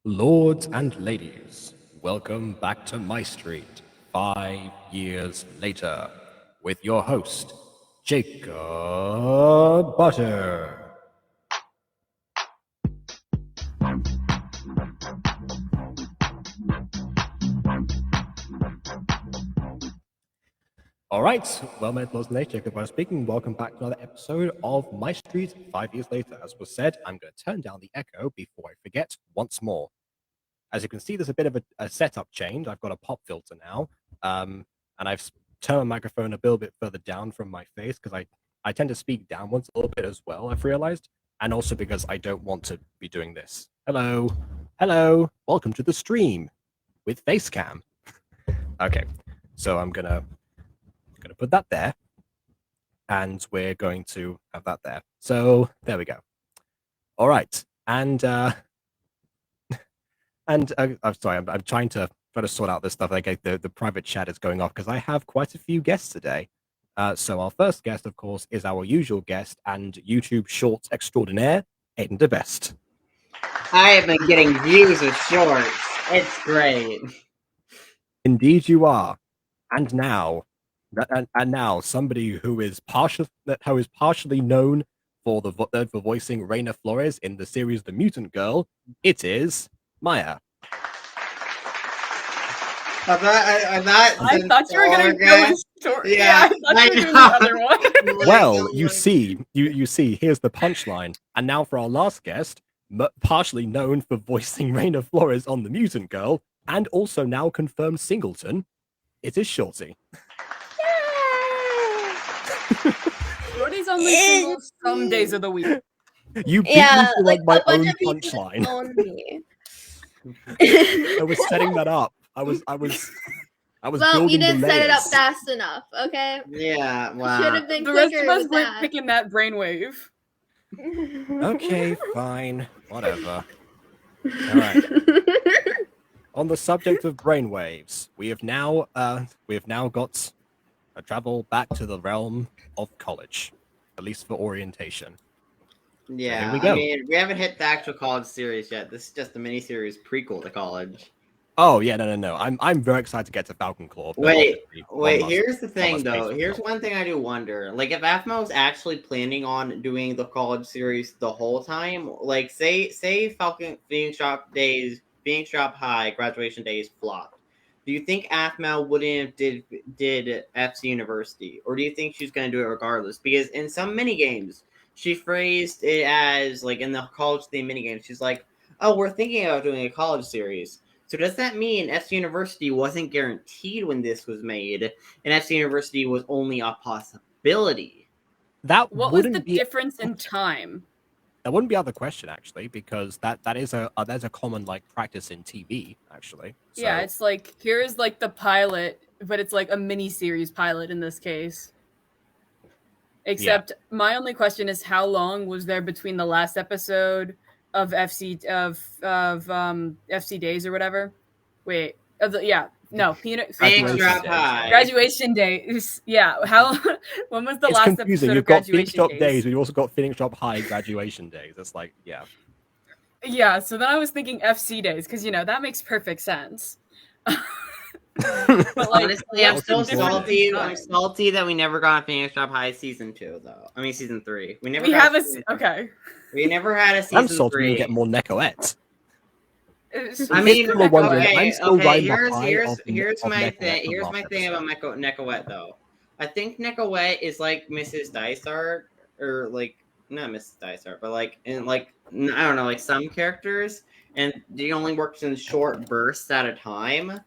Lords and ladies, welcome back to MyStreet 5 years later with your host, Jacob Butter. All right, well, my Lords and ladies, Jacob Butter speaking. Welcome back to another episode of MyStreet 5 years later. As was said, I'm going to turn down the echo before I forget once more. As you can see, there's a bit of a setup change. I've got a pop filter now, and I've turned my microphone a little bit further down from my face because I tend to speak downwards a little bit as well, I've realized, and also because I don't want to be doing this. Hello, hello, welcome to the stream with Facecam. Okay, so I'm gonna put that there, and we're going to have that there. So there we go. All right, and I'm sorry, I'm trying to sort out this stuff. Like the private chat is going off because I have quite a few guests today. So our first guest, of course, is our usual guest and YouTube Shorts extraordinaire, Aiden the Best. I have been getting views with shorts. It's great. Indeed, you are. And now, somebody who is partially known for for voicing Reina Flores in the series The Mutant Girl. It is Maya. I thought you were going to go in story. Yeah, I thought you were doing the other one. Well, you see, here's the punchline. And now for our last guest, partially known for voicing Reina Flores on The Mutant Girl, and also now confirmed singleton, it is Shorty. Shorty's only single some days of the week. You beat me to like my own punchline. I was setting that up. I was well, building you didn't the set it up layers. fast enough, okay? Yeah, wow. Should have been The rest quicker of us with weren't that. picking that brainwave. Okay, fine, whatever. All right. On the subject of brainwaves, we have now got a travel back to the realm of college, at least for orientation. Yeah, here we go. I mean, we haven't hit the actual college series yet. This is just a mini-series prequel to college. Oh yeah, no. I'm very excited to get to Falcon Claw. Wait. Here's the thing, though. Here's one thing I do wonder. Like, if aphmau is actually planning on doing the college series the whole time, like, say Falcon Phoenix Drop High graduation days flopped. Do you think aphmau wouldn't have did FC University, or do you think she's going to do it regardless? Because in some mini games, she phrased it as like in the college theme mini games, she's like, "Oh, we're thinking about doing a college series." So does that mean FC University wasn't guaranteed when this was made, and FC University was only a possibility? What was the difference in time? That wouldn't be out of the question, actually, because that is a common like practice in TV, actually. So, yeah, it's like here's like the pilot, but it's like a mini series pilot in this case. Except my only question is how long was there between the last episode of FC Days or whatever? Wait, graduation days. Yeah, when was the last confusing. episode You've of got graduation Phoenix Drop days? days, but you've also got Phoenix Drop High graduation days. It's like, yeah. Yeah, so then I was thinking FC days because that makes perfect sense. But like, honestly, I'm still salty. I'm salty that we never got Phoenix Drop High season 2, though. I mean, season 3. We never. We never had a season 3. I'm salty we get more Nekoette. I mean, okay. Here's my thing. Here's my thing about Nekoette, though. I think Nekoette is like Mrs. Dysart, or like not Mrs. Dysart, but like in like I don't know, like some characters, and she only works in short bursts at a time.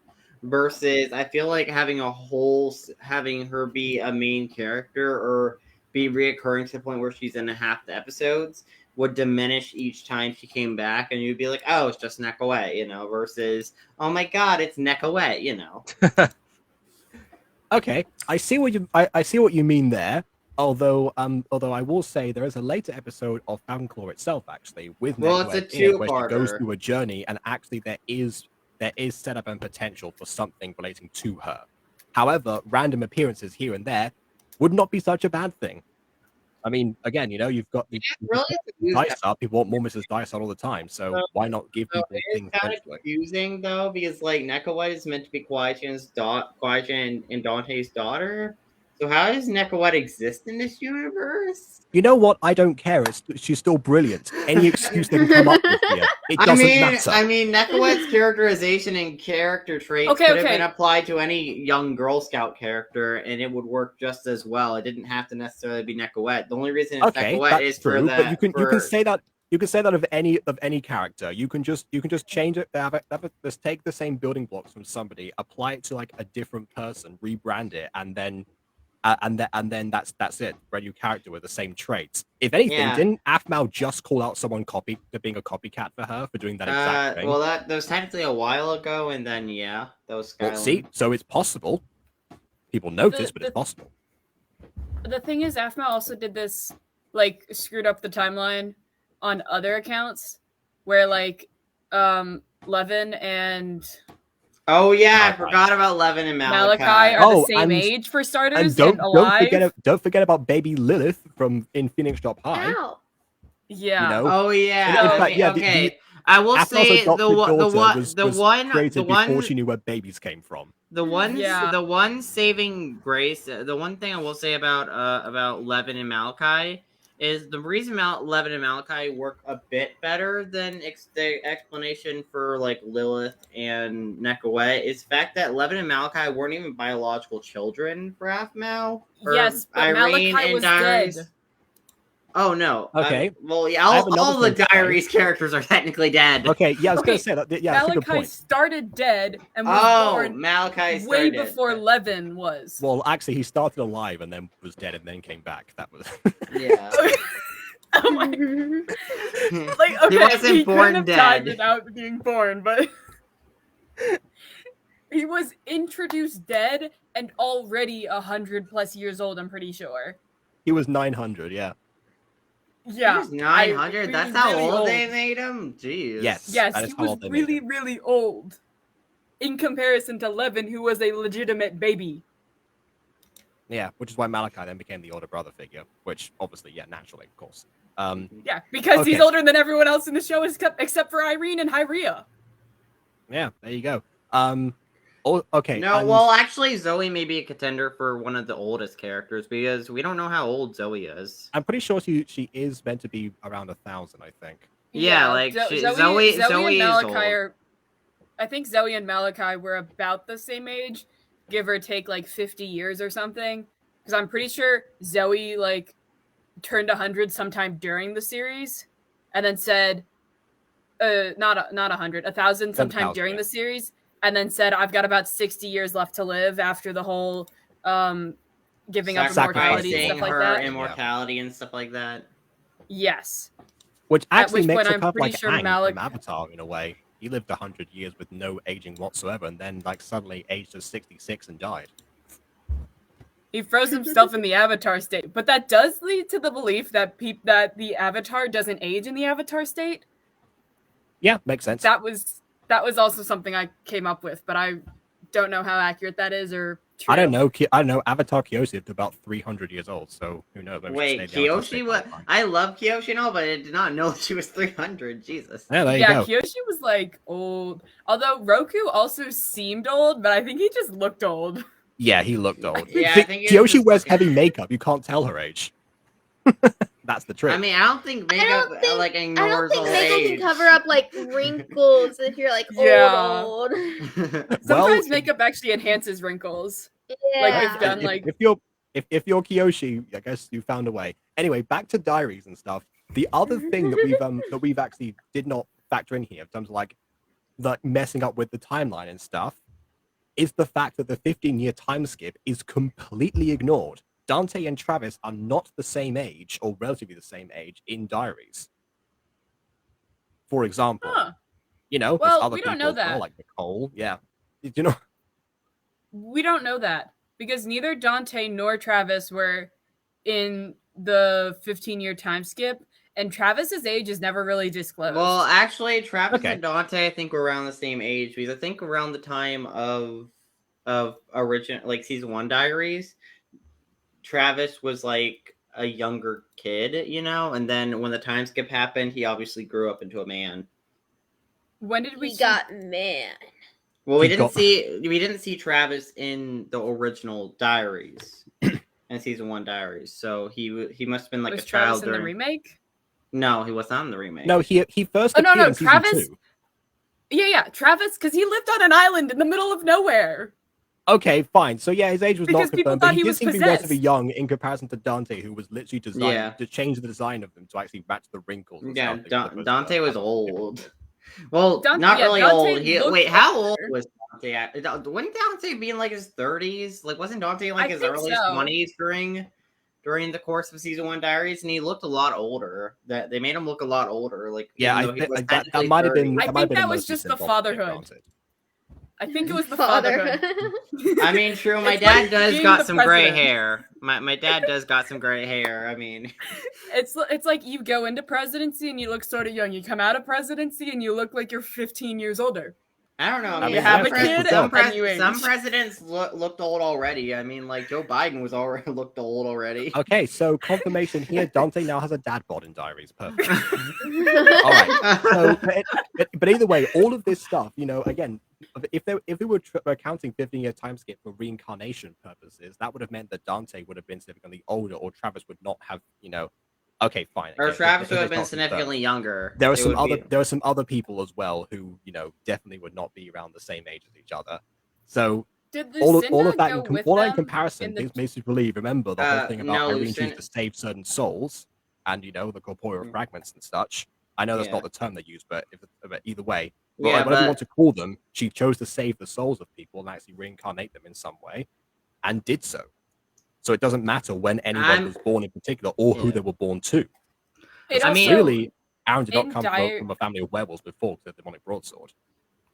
Versus, I feel like having her be a main character or be reoccurring to the point where she's in half the episodes would diminish each time she came back, and you'd be like, "Oh, it's just Nekoette," versus, "Oh my God, it's Nekoette," Okay, I see what you mean there. Although I will say there is a later episode of Falcon Claw itself, actually, with Nekoette, it's a two-parter where she goes through a journey, and actually there is setup and potential for something relating to her. However, random appearances here and there would not be such a bad thing. I mean, again, you've got the really dice up. People want more Mrs. Dice all the time, so why not give people things kind eventually? of confusing though, because like Nekoette is meant to be Quiet and Dante's daughter. So how does Nekoette exist in this universe? You know what? I don't care. She's still brilliant. Any excuse they can come up with here, it doesn't matter. I mean, Nekoette's characterization and character traits could have been applied to any young Girl Scout character, and it would work just as well. It didn't have to necessarily be Nekoette. The only reason it's Nekoette is true, for that. But you can say that. You can say that of any character. You can just change it. Just take the same building blocks from somebody, apply it to like a different person, rebrand it, and then that's it. Brand new character with the same traits. If anything, didn't aphmau just call out someone being a copycat for her for doing that exact thing? Well, that was technically a while ago, and then that was Skyline. Well, see, so it's possible. People notice, but it's possible. The thing is, aphmau also did this, like, screwed up the timeline on other accounts, where like Levin and oh yeah, Malachi. I forgot about Levin and Malachi. Are the same age for starters, and alive. Don't forget about baby Lilith from in Phoenix Drop High. Ow. Yeah. Oh yeah. In fact, okay. I will say the one before she knew where babies came from. The one saving grace. The one thing I will say about Levin and Malachi is the reason Levin and Malachi work a bit better than the explanation for like Lilith and Nekoette is the fact that Levin and Malachi weren't even biological children for aphmau. Yes, but Irene Malachi was Diaries. dead. Oh no. Okay. Well, yeah, all the Diaries characters are technically dead. Okay. Yeah, I was going to say that. Yeah, Malachi started dead and was born Malachi way before Levin was. Well, actually, he started alive and then was dead and then came back. That was. Yeah. Oh my. Like, okay, he wasn't born dead. Died without being born, but he was introduced dead and already 100+ years old. I'm pretty sure. He was 900. Yeah. Yeah, he was 900. That's how old they made him. Jeez. Yes, he was really old in comparison to Levin, who was a legitimate baby. Yeah, which is why Malachi then became the older brother figure, which obviously, naturally, of course. Yeah, because he's older than everyone else in the show, except for Irene and Hyria. Yeah, there you go. Okay. No, well, actually, Zoe may be a contender for one of the oldest characters because we don't know how old Zoe is. I'm pretty sure she is meant to be around 1,000, I think. Yeah, like Zoe and Malachi I think Zoe and Malachi were about the same age, give or take like 50 years or something. Because I'm pretty sure Zoe like turned 100 sometime during the series, and then said, not 100, 1,000 sometime during the series. And then said, I've got about 60 years left to live after the whole giving up immortality and stuff like that. Immortality and stuff like that. Yes. Which actually makes it up like Aang from Avatar in a way. He lived 100 years with no aging whatsoever, and then like suddenly aged to 66 and died. He froze himself in the Avatar state. But that does lead to the belief that that the Avatar doesn't age in the Avatar state. Yeah, makes sense. That was also something I came up with, but I don't know how accurate that is or true. I don't know. Avatar Kyoshi lived about 300 years old, so who knows? Wait, Kyoshi? What? I love Kyoshi and all, but I did not know she was 300. Jesus. Yeah, there you go. Kyoshi was like old. Although Roku also seemed old, but I think he just looked old. Yeah, he looked old. Yeah, I think Kyoshi wears heavy makeup. You can't tell her age. That's the trick. I mean, I don't think makeup like ignores old age. I don't think makeup can cover up like wrinkles if you're like old. Sometimes makeup actually enhances wrinkles. Yeah. Like we've done like if you're Kyoshi, I guess you found a way. Anyway, back to Diaries and stuff. The other thing that we've actually did not factor in here in terms of like messing up with the timeline and stuff is the fact that the 15-year time skip is completely ignored. Dante and Travis are not the same age, or relatively the same age, in Diaries. For example, well, we don't know that. Like Nicole, yeah, you know, we don't know that because neither Dante nor Travis were in the 15-year time skip, and Travis's age is never really disclosed. Well, actually, Travis and Dante, I think, were around the same age because I think around the time of original season 1 Diaries. Travis was like a younger kid, you know, and then when the time skip happened, he obviously grew up into a man. When did we got man? Well, we didn't see Travis in the original Diaries, in season 1 Diaries. So he must have been like was a child Travis in the remake? No, he was not in the remake. No, he first appeared in season 2. Yeah, Travis, because he lived on an island in the middle of nowhere. Okay, fine. So yeah, his age was Because not people confirmed, but thought he he did was seem to be possessed. relatively young in comparison to Dante, who was literally designed to change the design of them to actually match the wrinkles. And Yeah, stuff Dante was old. Well, Dante- not yeah, really Dante old. Wait, how old older. was Dante? Wouldn't Dante be in like his 30s? Like, wasn't Dante in like I his think early so. 20s during the course of season 1 Diaries? And he looked a lot older. That they made him look a lot older. Like, Yeah, even though he was that technically might have 30. been. I think that was just the fatherhood. I think it was the fatherhood. I mean, true. My It's dad like does being got the some gray president. hair. My dad does got some gray hair. I mean, It's like you go into presidency and you look sort of young. You come out of presidency and you look like you're 15 years older. I don't know. I mean, you have a kid and you age. Some presidents looked old already. I mean, like Joe Biden was already looked old already. Okay, so confirmation here: Dante now has a dad bod in Diaries. Perfect. All right. So, but either way, all of this stuff, you know, again, if they were counting 15-year time skip for reincarnation purposes, that would have meant that Dante would have been significantly older, or Travis would not have, you know. Okay, fine. Or Okay, Travis would have been significantly younger. There are some other people as well who, you know, definitely would not be around the same age as each other. So all of that in comparison, this makes you believe. Remember the whole thing about Irene choosing to save certain souls, and you know the corporeal fragments and such. I know that's not the term they use, but either way, whatever you want to call them, she chose to save the souls of people and actually reincarnate them in some way, and did so. So it doesn't matter when anyone was born in particular or who they were born to. Really, Aaron did not come from a family of werewolves before the demonic broadsword.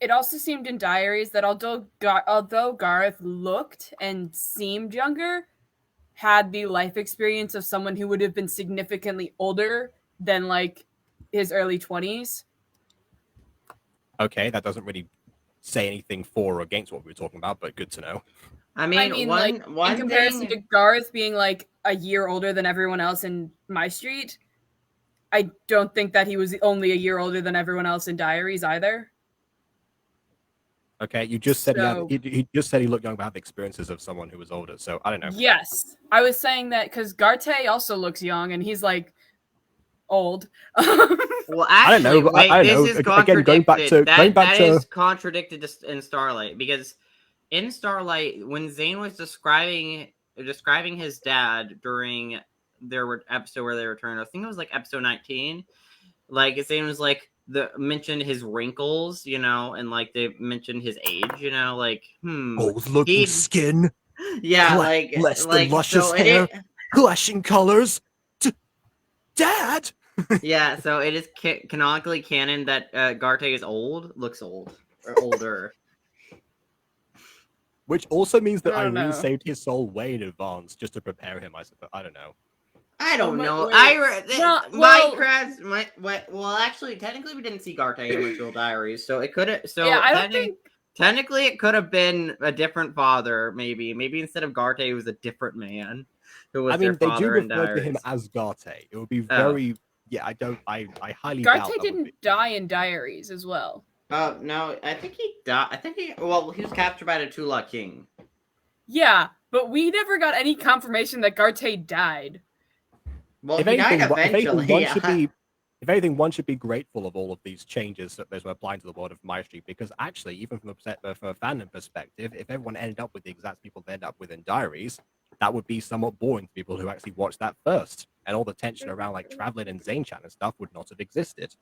It also seemed in Diaries that although Gareth looked and seemed younger, had the life experience of someone who would have been significantly older than like his early 20s. Okay, that doesn't really say anything for or against what we were talking about, but good to know. I mean one in comparison to Gareth being like a year older than everyone else in MyStreet, I don't think that he was only a year older than everyone else in Diaries either. Okay, you just said he just said he looked young but had the experiences of someone who was older. So I don't know. Yes, I was saying that because Garte also looks young and he's like old. Well, actually, this is contradicted. That is contradicted in Starlight, because in Starlight, when Zane was describing his dad during their episode where they returned, I think it was like episode 19. Like Zane was like mentioned his wrinkles, you know, and like they mentioned his age, you know, like old-looking skin. Yeah, less than luscious hair, clashing colors. Dad. Yeah, so it is canonically canon that Garte is looks old, or older. Which also means that Irene saved his soul way in advance just to prepare him, I suppose. I don't know. I don't know. Well, actually, technically, we didn't see Garte in Ritual Diaries, so it could have. So I don't think. Technically, it could have been a different father. Maybe instead of Garte, it was a different man who was their father in Diaries. They do refer to him as Garte. It would be very. Yeah, I highly doubt Garte didn't die in Diaries as well. No, I think he died. He was captured by the Tula King. Yeah, but we never got any confirmation that Garte died. Well, he died eventually. If anything, one should be grateful of all of these changes that they're applying to the world of MyStreet, because actually, even from a fandom perspective, if everyone ended up with the exact people they end up with in Diaries, that would be somewhat boring to people who actually watched that first, and all the tension around like Traveling and Zane Chan and stuff would not have existed.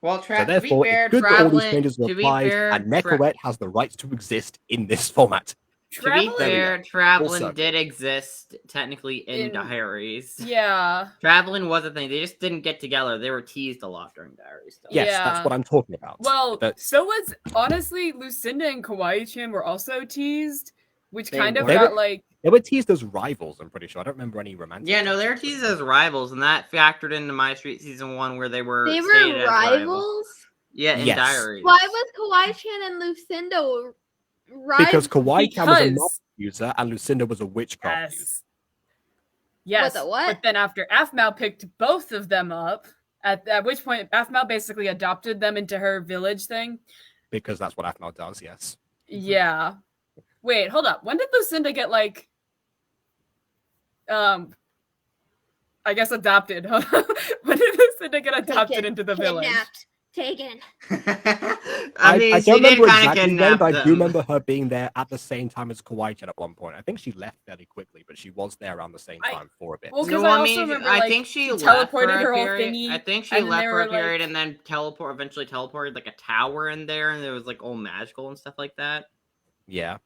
Well, so therefore, it's good that all these changes are applied, and Nekoette has the right to exist in this format. To be fair, Traveling did exist technically in Diaries. Yeah. Traveling was a thing. They just didn't get together. They were teased a lot during Diaries. Yes, that's what I'm talking about. Well, so was, honestly, Lucinda and Kawaii-chan were also teased, which They were teased as rivals, I'm pretty sure. I don't remember any romantic. Yeah, no, they were teased as rivals, and that factored into MyStreet season 1 where they were rivals? Yeah, in Diaries. Why was Kawaii-chan and Lucinda because Kawaii-chan was a mob user and Lucinda was a witchcraft user. Yes. What the what? But then after aphmau picked both of them up, at which point aphmau basically adopted them into her village thing. Because that's what aphmau does, yes. Yeah. Wait, hold up. When did Lucinda get, like, I guess adopted? When did Lucinda get adopted into the village? Kidnapped. Taken. I mean, I she don't did remember kind of exactly when, kidnap but I do them. remember her being there at the same time as Kawaii-chan at one point. I think she left fairly quickly, but she was there around the same time for a bit. Well, because No, I I also mean, remember, I like, think she left teleported for a her whole period. thingy. I think she and then left they for a were, period like- and then eventually teleported like a tower in there, and it was like all magical and stuff like that. Yeah.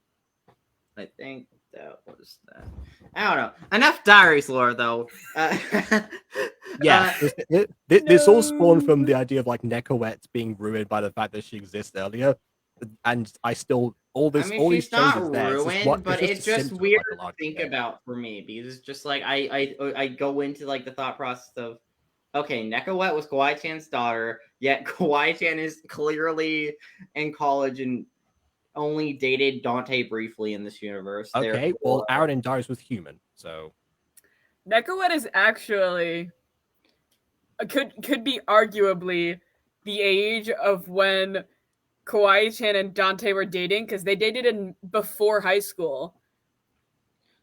I think that was that. I don't know. Enough diaries lore, though. Yeah, this all spawned from the idea of like Nekoette being ruined by the fact that she exists earlier, and I still all I mean, these she's not changes there. ruined, but it's just a symptom of, weird like, a to larger think thing. about for me because it's just like I go into like the thought process of, okay, Nekoette was Kawaii-chan's daughter, yet Kawaii-chan is clearly in college and only dated Dante briefly in this universe. Okay, well, Aaron and Darius was human, so Nekoette is actually could be arguably the age of when Kawaii-chan and Dante were dating, because they dated before high school.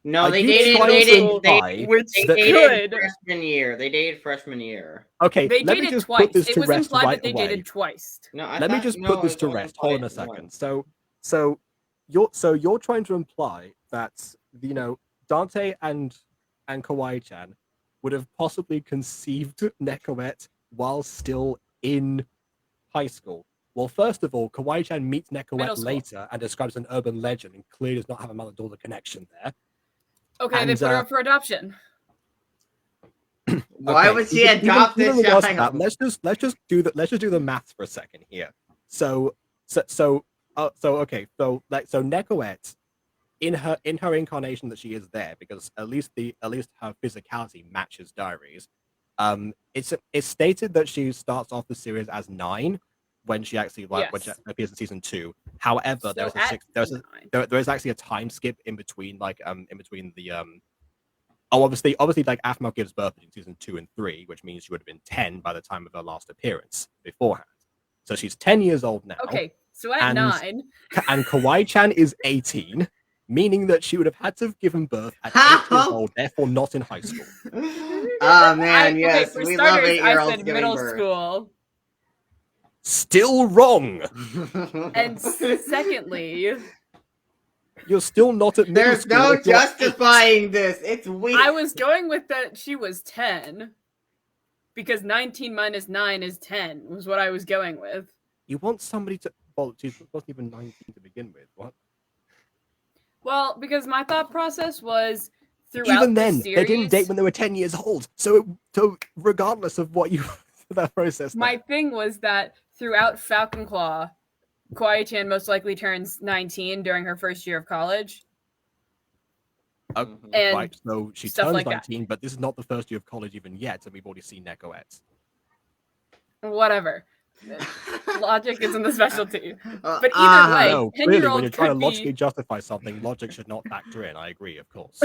No, they you dated trying to imply freshman year. They dated freshman year. Okay, They let me dated just twice. put this It to was rest implied right that they away. dated twice. No, Let me just put this to rest. Hold on a second. So you're trying to imply that, you know, Dante and Kawaii-chan would have possibly conceived Nekoette while still in high school. Well, first of all, Kawaii-chan meets Nekoette later and describes an urban legend and clearly does not have a mother-daughter connection there. Okay, and they put her up for adoption. Why would she adopt this child? Let's just do the maths for a second here. So Nekoette, in her incarnation that she is there, because at least her physicality matches Diaries. It's stated that she starts off the series as 9 when she actually when she appears in season 2. However, there is actually a time skip in between, like obviously like aphmau gives birth in season 2 and 3, which means she would have been 10 by the time of her last appearance beforehand. So she's 10 years old now. Okay, so at 9, and Kawaii-chan is 18, meaning that she would have had to have given birth at 8 years old, therefore not in high school. Oh man, yes, for we starters, love 8-year-olds I said giving middle birth. school. Still wrong. And secondly, you're still not at middle school. There's no justifying this. It's weird. I was going with that she was 10 because 19 minus 9 is 10 was what I was going with. You want somebody to... Well, she wasn't even 19 to begin with. What? Well, because my thought process was throughout even then, the series, they didn't date when they were 10 years old. So regardless of what you... that process... My thing was that throughout Falcon Claw, Kawaii-chan most likely turns 19 during her first year of college. And right, so she turns like 19, but this is not the first year of college even yet, and we've already seen Nekoette. Whatever. Logic isn't the specialty. But either way, no, clearly, when you're trying to logically justify something, logic should not factor in. I agree, of course.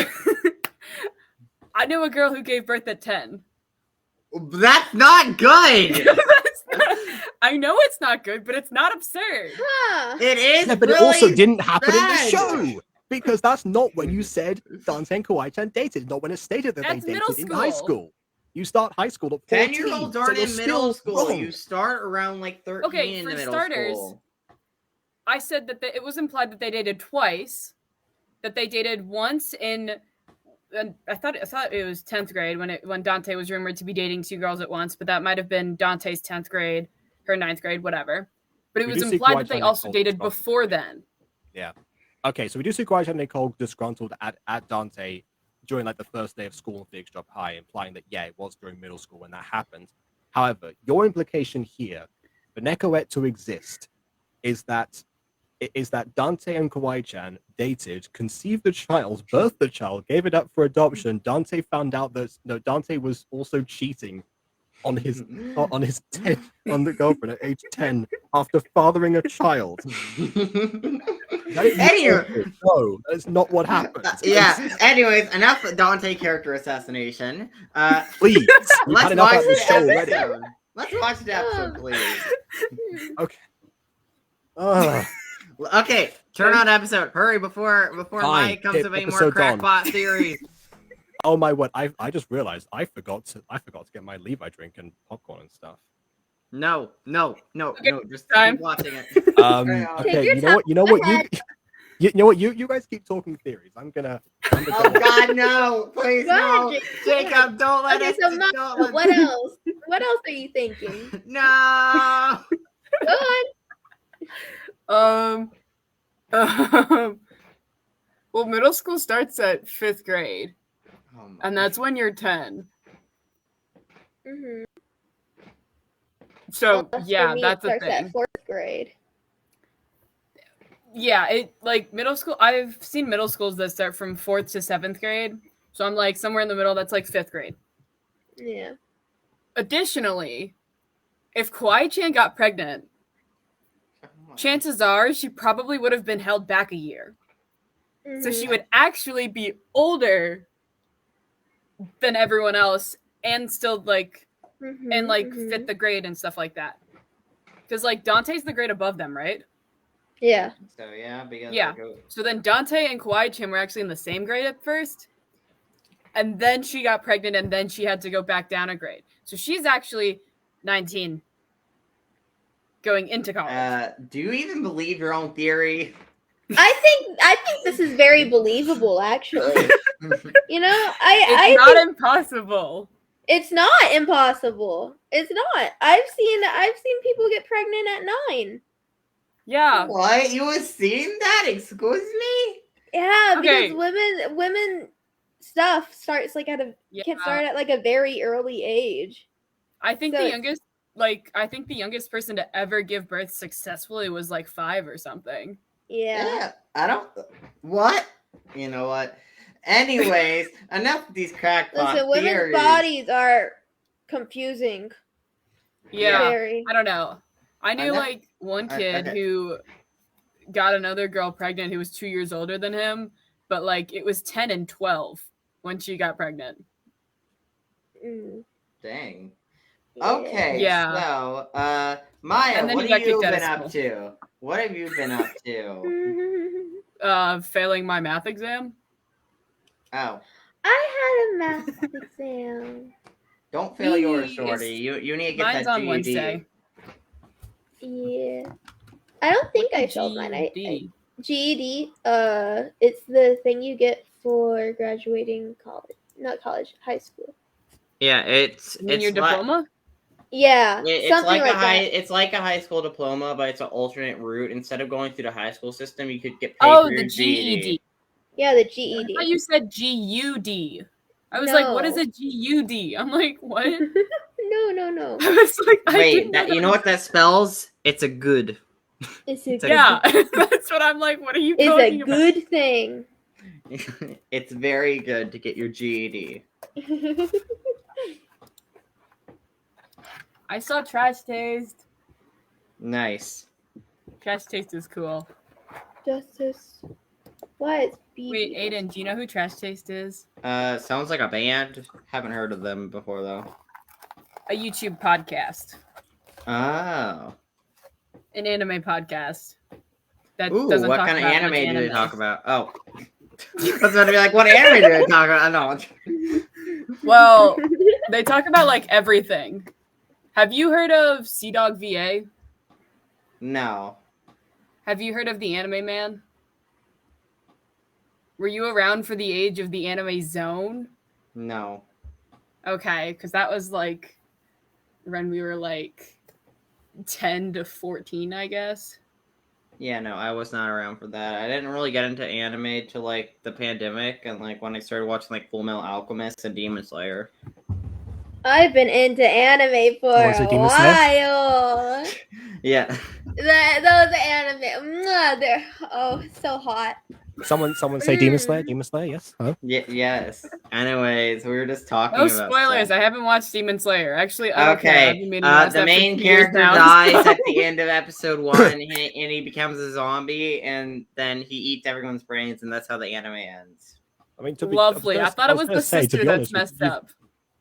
I knew a girl who gave birth at 10. That's not good! I know it's not good, but it's not absurd. Huh. It is. Yeah, but really it also didn't happen bad. in the show because that's not when you said Dante and Kawaii-chan dated. Not when it's stated that That's they dated in high school. You start high school at 14. 10-year-olds aren't in middle school. Wrong. You start around like 13 okay, in for the middle starters, school. I said that it was implied that they dated twice. That they dated once in. I thought it was 10th grade when Dante was rumored to be dating 2 girls at once, but that might have been Dante's 10th grade, her 9th grade, whatever. But it was implied that they also dated before then. Yeah. Okay, so we do see Kawaii-chan and Nicole disgruntled at Dante during like the first day of school in Phoenix Job High, implying that it was during middle school when that happened. However, your implication here for Nekoette to exist is that Dante and Kawaii-chan dated, conceived the child, birthed the child, gave it up for adoption. Dante found out that Dante was also cheating on the girlfriend at age 10 after fathering a child. Anyway, no, that's not what happened. Yeah. Anyways, enough Dante character assassination. Please, let's watch the episode. Let's watch the episode, please. Okay. Okay, turn on episode. Hurry before Mike comes with any more crackpot theories. Oh my word! I just realized I forgot to get my Levi drink and popcorn and stuff. No. Just time. keep watching it. Okay, you know what? You guys keep talking theories. I'm gonna Oh God, no! Please no, Jacob, don't let us. So what else? What else are you thinking? No. Go on. Well, middle school starts at 5th grade, and that's when you're 10. Mm-hmm. So yeah, me, that's it a starts thing. at 4th grade. Yeah, it like middle school. I've seen middle schools that start from 4th to 7th grade. So I'm like somewhere in the middle. That's like 5th grade. Yeah. Additionally, if Kawaii-chan got pregnant, chances are she probably would have been held back a year. Mm-hmm. So she would actually be older than everyone else and still like fit the grade and stuff like that. Because like Dante's the grade above them, right? Yeah. So yeah, because So then Dante and Kawaii-chan were actually in the same grade at first. And then she got pregnant and then she had to go back down a grade. So she's actually 19 going into college. Do you even believe your own theory? I think this is very believable, actually. You know, it's not impossible. It's not impossible. It's not. I've seen people get pregnant at 9. Yeah. What? You have seen that? Excuse me? Yeah, Okay. because women stuff starts like can start at like a very early age. I think the youngest person to ever give birth successfully was like 5 or something. Yeah. I don't. What? You know what? Anyways, enough of these crackpot Listen, women's theories. bodies are confusing. Yeah. Very. I don't know. I knew like one kid who got another girl pregnant who was 2 years older than him, but like it was 10 and 12 when she got pregnant. Dang. Yeah. Okay. Yeah. So, Maya, what have you been up to? What have you been up to? Failing my math exam. Oh. I had a math exam. Don't fail yours, shorty. You need to get mine's that on GED. Wednesday. Yeah. I don't think I failed mine. GED. It's the thing you get for graduating college. Not college, high school. Yeah, it's your diploma? Yeah. It's something like that. It's like a high school diploma, but it's an alternate route. Instead of going through the high school system, you could get paid for your the GED. Yeah, the GED. I thought you said GUD. I was like, what is a GUD? I'm like, what? No. I was like, wait, you know what that spells? It's a good. It's a yeah, that's what I'm like. What are you talking about? It's a good thing. It's very good to get your GED. I saw Trash Taste. Nice. Trash Taste is cool. Justice. What? Wait, Aiden, do you know who Trash Taste is? Sounds like a band. Haven't heard of them before though. A YouTube podcast. Oh. An anime podcast. That Ooh, doesn't what talk kind of about anime do they talk about? Oh. I was about to be like, what anime do they talk about? I know. Well, they talk about like everything. Have you heard of Sea Dog VA? No. Have you heard of the Anime Man? Were you around for the age of the Anime Zone? No. Okay, because that was like when we were like 10 to 14, I guess. Yeah, no, I was not around for that. I didn't really get into anime till like the pandemic and like when I started watching like Full Metal Alchemist and Demon Slayer. I've been into anime for a while. Yeah. Those anime, they're so hot. Someone say Demon Slayer. Demon Slayer. Yes. Huh? Yes. Anyways, we were just talking No about spoilers. stuff. I haven't watched Demon Slayer. Actually, I don't care. I've been meaning to watch the that main for years character now, dies so- at the end of episode 1, and he becomes a zombie, and then he eats everyone's brains, and that's how the anime ends. I mean, lovely. I thought it was the sister that's messed up.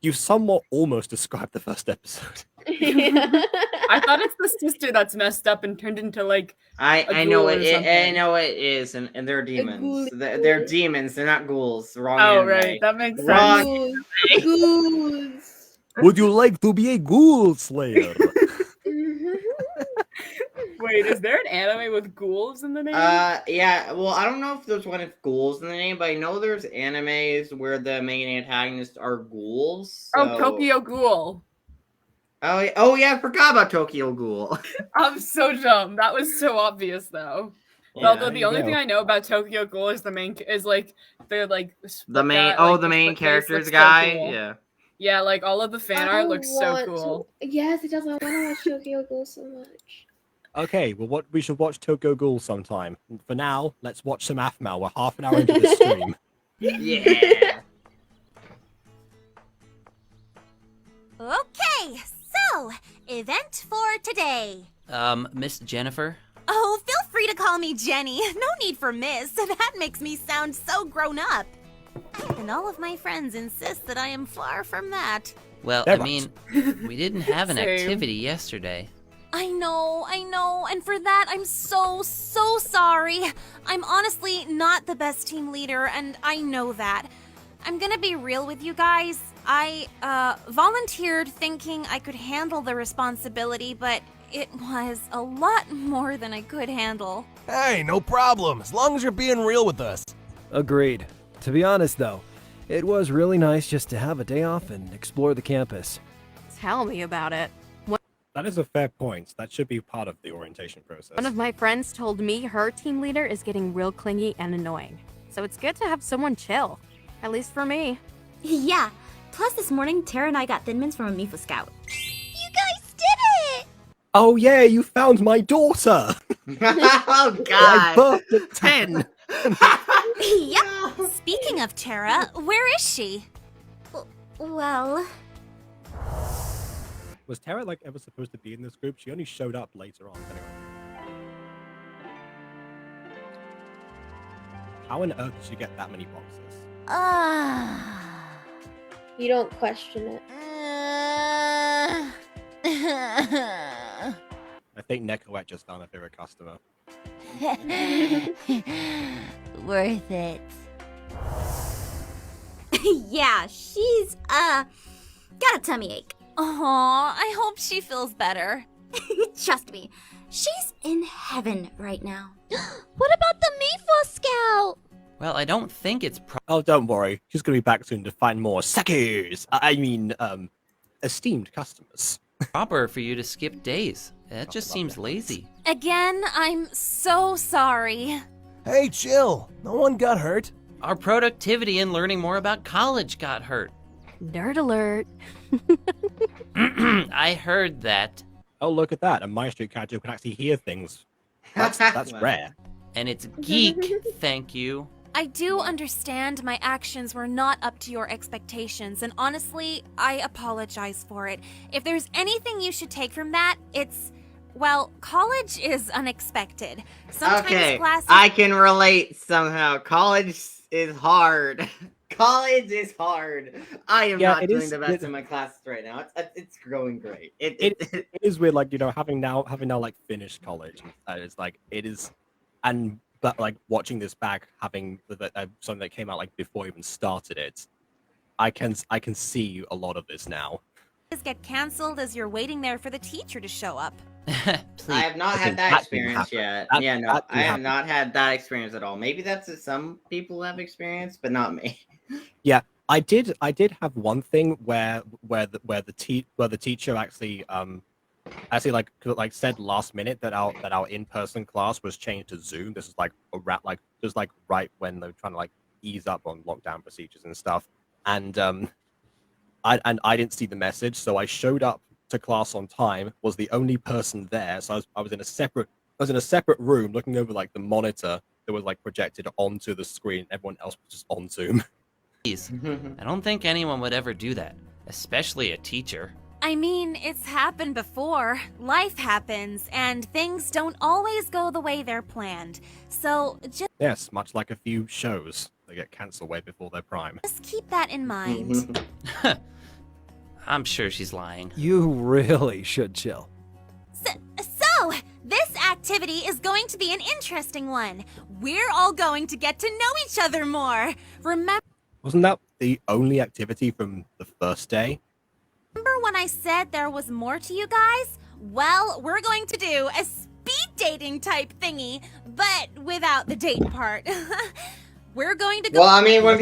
You somewhat almost described the first episode. I thought it's the sister that's messed up and turned into like I know it. I know it is, and they're demons. They're demons. They're not ghouls. Wrong. Oh anime. right, that makes Wrong. sense. Ghouls. Would you like to be a ghoul slayer? Wait, is there an anime with ghouls in the name? Yeah. Well, I don't know if there's one with ghouls in the name, but I know there's animes where the main antagonists are ghouls. So... Oh, Tokyo Ghoul. Oh yeah, I forgot about Tokyo Ghoul. I'm so dumb. That was so obvious, though. Yeah, although the only thing I know about Tokyo Ghoul is the main is like they're like the main the main character's so guy. Cool. Yeah. Yeah, like all of the fan art looks so cool. Yes, it does. I want to watch Tokyo Ghoul so much. Okay, well, we should watch Tokyo Ghoul sometime. For now, let's watch some aphmau. We're half an hour into the stream. Yeah. Okay, so event for today. Miss Jennifer? Oh, feel free to call me Jenny. No need for miss. That makes me sound so grown up. And all of my friends insist that I am far from that. Well, They're I mean, we didn't have an activity yesterday. I know, and for that I'm so sorry. I'm honestly not the best team leader, and I know that. I'm gonna be real with you guys. I volunteered thinking I could handle the responsibility, but it was a lot more than I could handle. Hey, no problem, as long as you're being real with us. Agreed. To be honest, though, it was really nice just to have a day off and explore the campus. Tell me about it. That is a fair point. That should be part of the orientation process. One of my friends told me her team leader is getting real clingy and annoying. So it's good to have someone chill. At least for me. Yeah. Plus this morning, Tara and I got Thin Mints from a Mifa Scout. You guys did it! Oh yeah, you found my daughter! Oh I God. birthed at 10! Yep. Speaking of Tara, where is she? Well... Was Tara like ever supposed to be in this group? She only showed up later on. Anyway. How on earth did she get that many boxes? You don't question it. I think Nekoette just found a favorite customer. Worth it. Yeah, she's, got a tummy ache. Aw, I hope she feels better. Trust me, she's in heaven right now. What about the Mifa Scout? Well, I don't think it's Oh, don't worry. She's going to be back soon to find more suckers. I mean, esteemed customers. proper for you to skip days. That just seems lazy. Again, I'm so sorry. Hey, chill. No one got hurt. Our productivity in learning more about college got hurt. Nerd alert. I heard that. Oh, look at that. A MyStreet character who can actually hear things. That's rare. And it's geek, thank you. I do understand my actions were not up to your expectations, and honestly, I apologize for it. If there's anything you should take from that, it's, well, college is unexpected. Sometimes Okay, classes... I can relate somehow. College is hard. College is hard. I am not doing the best in my classes right now. It's going great. It is weird, like, you know, having now like finished college. It's like it is, but like watching this back, having something that came out like before I even started it, I can see a lot of this now. Get canceled as you're waiting there for the teacher to show up. I have not had that experience yet. I have not had that experience at all. Maybe that's some people have experienced, but not me. Yeah, I did have one thing where the teacher actually like said last minute that our in-person class was changed to Zoom. This is like just like right when they're trying to like ease up on lockdown procedures and stuff. And I didn't see the message, so I showed up to class on time, was the only person there, so I was in a separate room looking over like the monitor that was like projected onto the screen. Everyone else was just on Zoom. Please, I don't think anyone would ever do that, especially a teacher. I mean, it's happened before. Life happens, and things don't always go the way they're planned. So Yes, much like a few shows. They get cancelled way before their prime. just keep that in mind. I'm sure she's lying. You really should chill. So, this activity is going to be an interesting one. We're all going to get to know each other more. Wasn't that the only activity from the first day? Remember when I said there was more to you guys? Well, we're going to do a speed dating type thingy, but without the date part. We're going to go. Well, I mean, when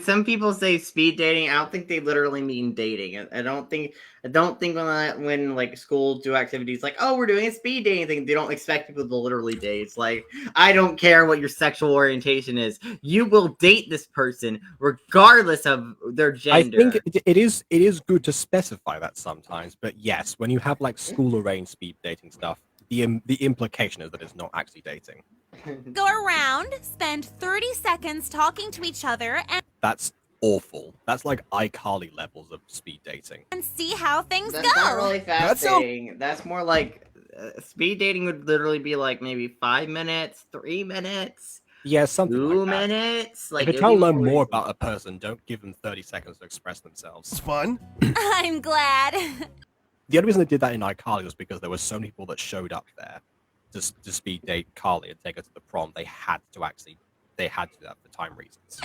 some people say speed dating, I don't think they literally mean dating. I don't think when like schools do activities like, oh, we're doing a speed dating thing, they don't expect people to literally date. It's like, I don't care what your sexual orientation is, you will date this person regardless of their gender. I think it is good to specify that sometimes, but yes, when you have like school arranged speed dating stuff, the implication is that it's not actually dating. Go around, spend 30 seconds talking to each other, and That's awful. That's like iCarly levels of speed dating. see how things That's go. not really fast dating. That's more like speed dating would literally be like maybe 5 minutes, 3 minutes. Yeah, something 2 like that. minutes. Like, if you're trying to learn more about a person, don't give them 30 seconds to express themselves. It's fun. I'm glad. The only reason they did that in iCarly was because there were so many people that showed up there to speed date Carly and take her to the prom. They had to do that for time reasons.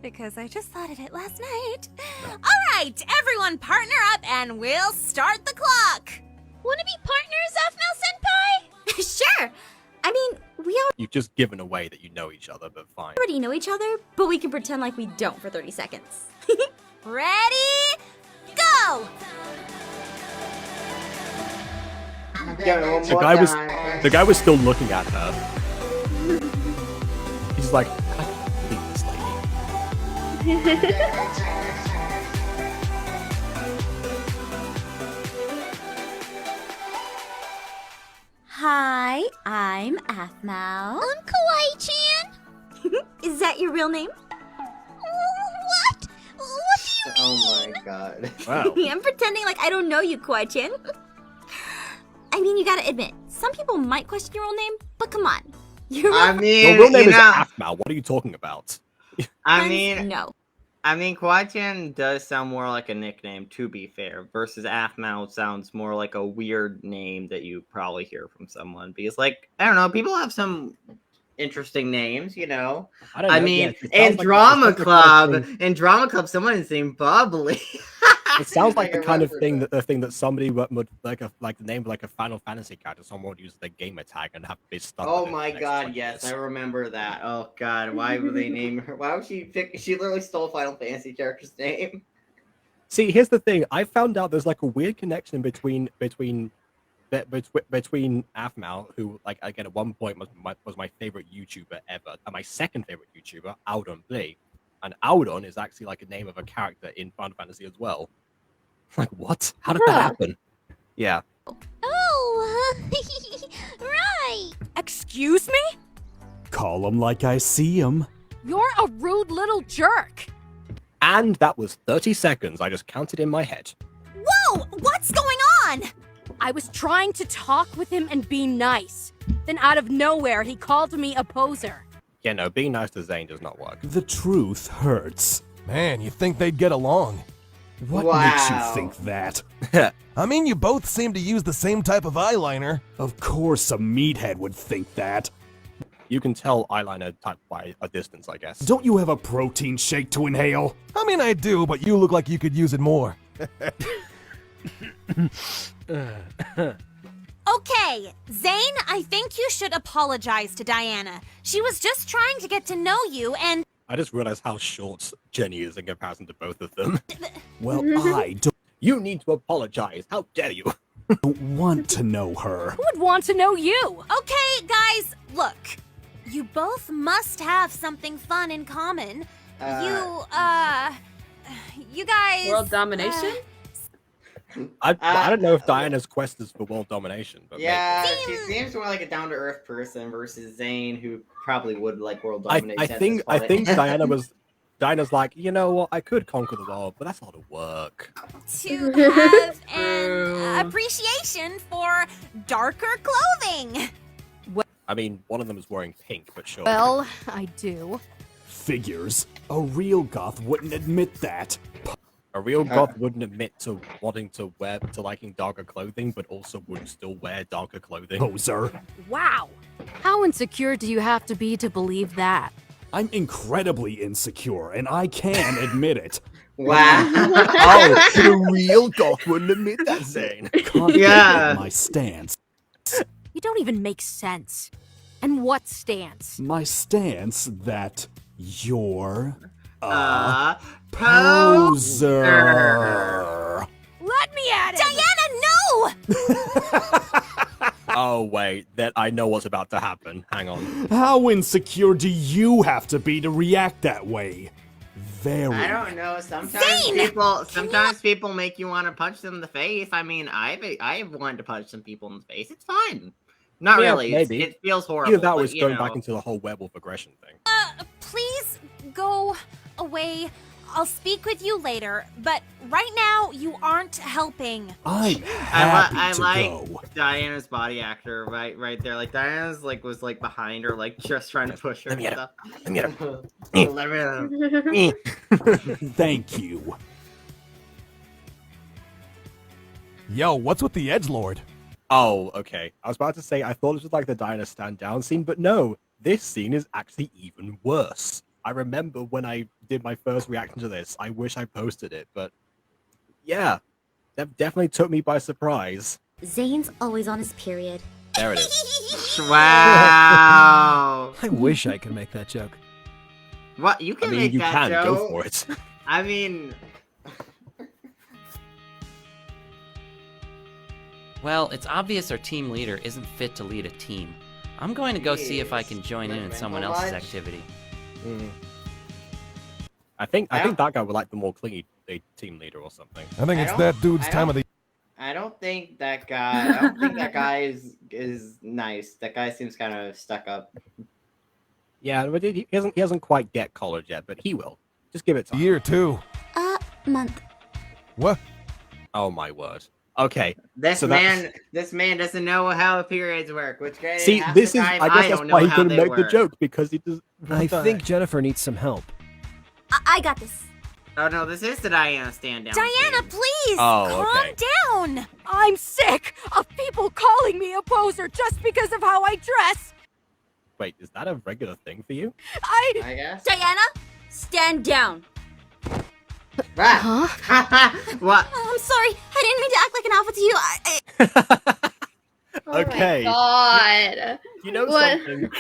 Because I just thought of it last night. All right, everyone partner up and we'll start the clock. Wanna be partners, aphmau-senpai? Sure. I mean, we You've just given away that you know each other, but fine. already know each other, but we can pretend like we don't for 30 seconds. Ready? Go! The guy was still looking at her. He's like, I can't believe this lady. Hi, I'm aphmau. I'm Kawaii-chan. Is that your real name? What? What do you Oh my god. Wow. I'm pretending like I don't know you, Kawaii-chan. I mean, you gotta admit, some people might question your real name, but come on. Your I mean, Your real name is aphmau. What are you talking about? I mean, no. I mean, Kawaii-chan does sound more like a nickname, to be fair, versus aphmau sounds more like a weird name that you probably hear from someone. Because, like, I don't know, people have some interesting names, you know? I mean, in Drama Club, someone is named Bubbly. It sounds like the kind of thing that somebody would like the name of like a Final Fantasy character. Someone would use their gamer tag and have this stuff. Oh my god, yes, I remember that. Oh god, why would they name her? Why would she pick? She literally stole Final Fantasy character's name. See, here's the thing. I found out there's like a weird connection between aphmau, who like again at one point was my favorite YouTuber ever, and my second favorite YouTuber, Audon Blee. And Audon is actually like a name of a character in Final Fantasy as well. Like, what? How did that happen? Yeah. Oh, right. Excuse me? Call him like I see him. You're a rude little jerk. And that was 30 seconds. I just counted in my head. Whoa! What's going on? I was trying to talk with him and be nice. Then out of nowhere, he called me a poser. Yeah, no, being nice to Zane does not work. The truth hurts. Man, you think they'd get along? What makes you think that? I mean, you both seem to use the same type of eyeliner. Of course a meathead would think that. You can tell eyeliner type by a distance, I guess. Don't you have a protein shake to inhale? I mean, I do, but you look like you could use it more. Okay, Zane, I think you should apologize to Diana. She was just trying to get to know you and... I just realized how short Jenny is in comparison to both of them. Well, I don't You need to apologize. How dare you? want to know her. Who would want to know you? Okay, guys, look. You both must have something fun in common. You guys... World domination? I don't know if Diana's quest is for world domination, but yeah, maybe. she seems more like a down-to-earth person versus Zane, who probably would like world domination. I think Diana's like, you know what, I could conquer the world, but that's a lot of work. To have an appreciation for darker clothing. I mean, one of them is wearing pink, but sure. Well, I do. Figures. A real goth wouldn't admit that. A real goth wouldn't admit to wanting to liking darker clothing, but also would still wear darker clothing. Poser. Wow. How insecure do you have to be to believe that? I'm incredibly insecure, and I can admit it. Wow. Oh, the real goth wouldn't admit that, Zane. Yeah. My stance. You don't even make sense. And what stance? My stance that you're a poser. Let me at it! Diana, no! Oh, wait, that I know what's about to happen. Hang on. How insecure do you have to be to react that way? Very. I don't know. Sometimes people make you want to punch them in the face. I mean, I've wanted to punch some people in the face. It's fine. Not really. Maybe. It feels horrible. Either that was going back into the whole werewolf aggression thing. Please go away. I'll speak with you later, but right now you aren't helping. I'm happy I to like go. Diana's body actor right there. Like Diana's was behind her, like just trying to push her. Let me get stuff. Let me get Let me Thank you. Yo, what's with the edgelord? Oh, okay. I was about to say I thought it was like the Diana stand down scene, but no, this scene is actually even worse. I remember when I did my first reaction to this, I wish I posted it, but yeah, that definitely took me by surprise. Zane's always on his period. There it is. Wow. I wish I could make that joke. What? You can make that joke. Go for it. I mean... Well, it's obvious our team leader isn't fit to lead a team. I'm going to go see if I can join in someone else's activity. I think that guy would like the more clingy team leader or something. I think it's that dude's time of the. I don't think that guy is nice. That guy seems kind of stuck up. Yeah, but he hasn't quite get college yet, but he will. Just give it time. Year 2. Month. What? Oh my word. Okay. This man doesn't know how periods work. Which see, this is. I guess that's why he couldn't make the joke because he does. I think Jennifer needs some help. I got this. Oh no, this is the Diana stand down. Diana, please! Oh, calm down! I'm sick of people calling me a poser just because of how I dress! Wait, is that a regular thing for you? I guess. Diana, stand down. Huh? What? I'm sorry. I didn't mean to act like an alpha to you. Oh Okay. my god. You know something?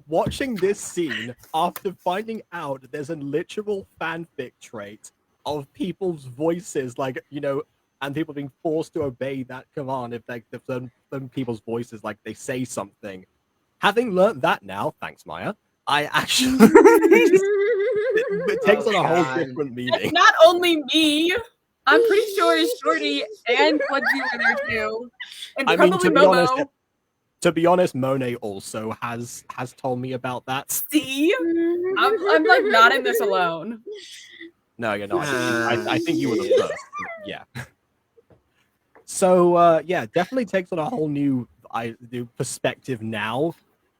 Watching this scene after finding out there's a literal fanfic trait of people's voices, and people being forced to obey that command if some people's voices, they say something. Having learned that now, thanks Maya, I actually it takes on a whole different meaning. It's not only me. I'm pretty sure Shorty and Quincy were there too, and probably Momo. To be honest, Monet also has told me about that. See, I'm not in this alone. No, you're not. I think you were the first. Yeah. So yeah, definitely takes on a whole new perspective now,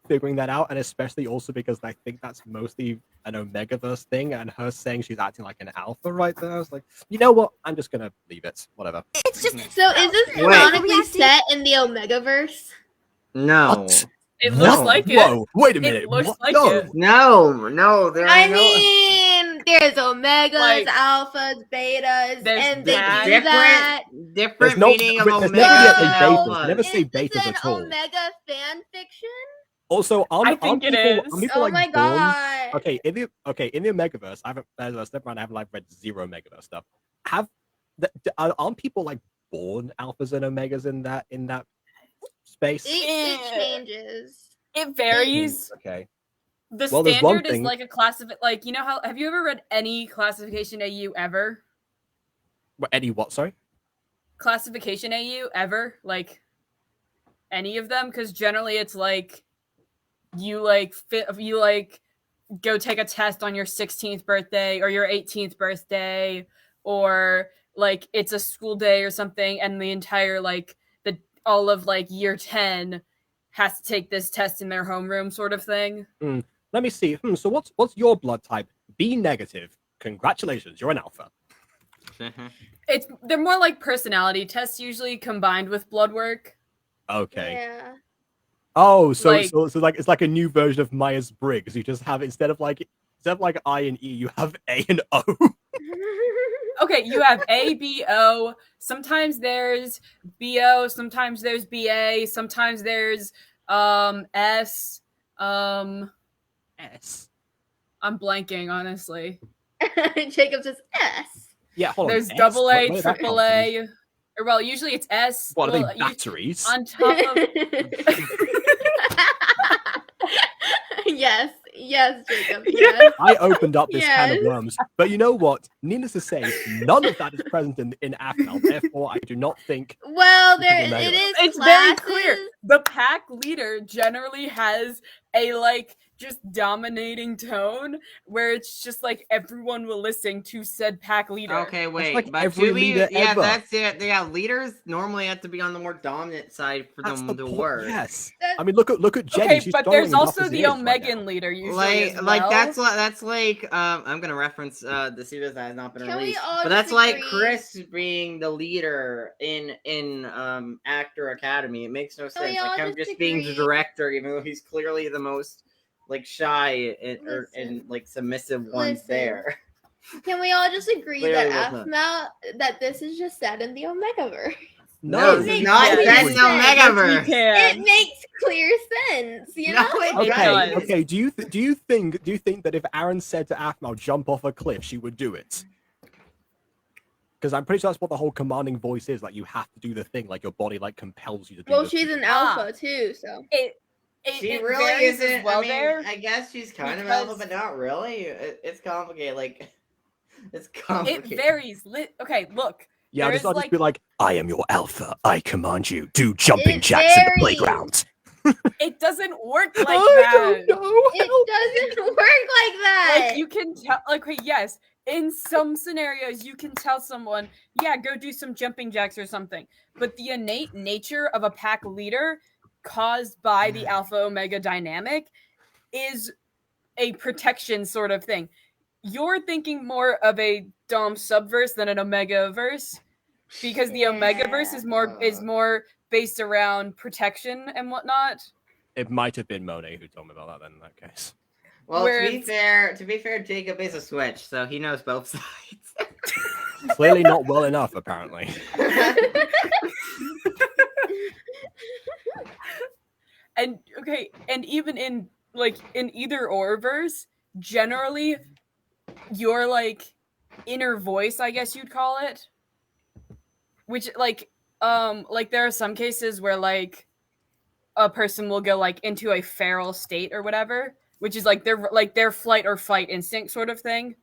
figuring that out, and especially also because I think that's mostly an Omegaverse thing, and her saying she's acting like an alpha right there. I was like, you know what? I'm just gonna leave it. Whatever. It's just so. Is this canonically set in the Omegaverse? No. What? It looks like it. Whoa! Wait a minute. It looks like no. it. No. There's omegas, alphas, betas, and they do that. Different meaning of omega. Never say betas at all. Omega fan fiction. Also, I think it is. Oh my god. Okay, in the Omegaverse, I haven't read zero Omegaverse stuff. Aren't people born alphas and omegas in that space? It changes. It varies. Okay. The standard is a classification. Have you ever read any classification AU ever? Any what? Sorry. classification AU ever, like any of them, because generally it's like you go take a test on your 16th birthday or your 18th birthday, or like it's a school day or something, and the entire all of year 10 has to take this test in their homeroom, sort of thing. Let me see. So what's your blood type? B negative. Congratulations, you're an alpha. They're more like personality tests usually combined with blood work. Okay. Yeah. Oh, so it's like a new version of Myers-Briggs. You just have instead of I and E, you have A and O. Okay, you have A, B, O. Sometimes there's BO. Sometimes there's BA. Sometimes there's S. S. I'm blanking, honestly. Jacob says S. Yeah, hold on. There's S? double A, Where did that triple come A. Or, well, usually it's S. What are well, they, batteries? On top of... Yes, Jacob. Yes. I opened up this can of worms, but you know what? Needless to say, none of that is present in aphmau. Therefore, I do not think. Well, it is. It's very clear. The pack leader generally has a just dominating tone, where it's just like everyone will listen to said pack leader. Okay, wait, like but every leader ever. that's it. Yeah, leaders normally have to be on the more dominant side for them to work. Yes, I mean look at Jenny. Okay, She's but there's also the Omegan leader usually. That's like I'm gonna reference the series that has not been released, but that's like Chris being the leader in Actor Academy. It makes no sense. Like him just being the director, even though he's clearly the most shy and submissive ones there. Can we all just agree Clearly that aphmau, that this is just set in the Omegaverse? No, this is not set in the Omegaverse. It makes clear sense, you know. Okay. Do you think that if Aaron said to aphmau jump off a cliff, she would do it? Because I'm pretty sure that's what the whole commanding voice is. Like you have to do the thing. Like your body compels you to do. Well, she's an alpha too, so. She really isn't. I mean, I guess she's kind of alpha, but not really. It's complicated. It's complicated. It varies. Okay, look. Yeah, I'll just be like, I am your alpha. I command you. Do jumping jacks in the playground. It doesn't work like that. It doesn't work like that. You can tell. Yes, in some scenarios, you can tell someone, yeah, go do some jumping jacks or something. But the innate nature of a pack leader, caused by the alpha omega dynamic, is a protection sort of thing. You're thinking more of a dom subverse than an omega verse, because the omega verse is more based around protection and whatnot. It might have been Monet who told me about that then in that case. Well, to be fair, Jacob is a switch, so he knows both sides. Clearly not well enough, apparently. And even in either or verse, generally your inner voice, I guess you'd call it, which there are some cases where a person will go into a feral state or whatever, which is their flight or fight instinct sort of thing,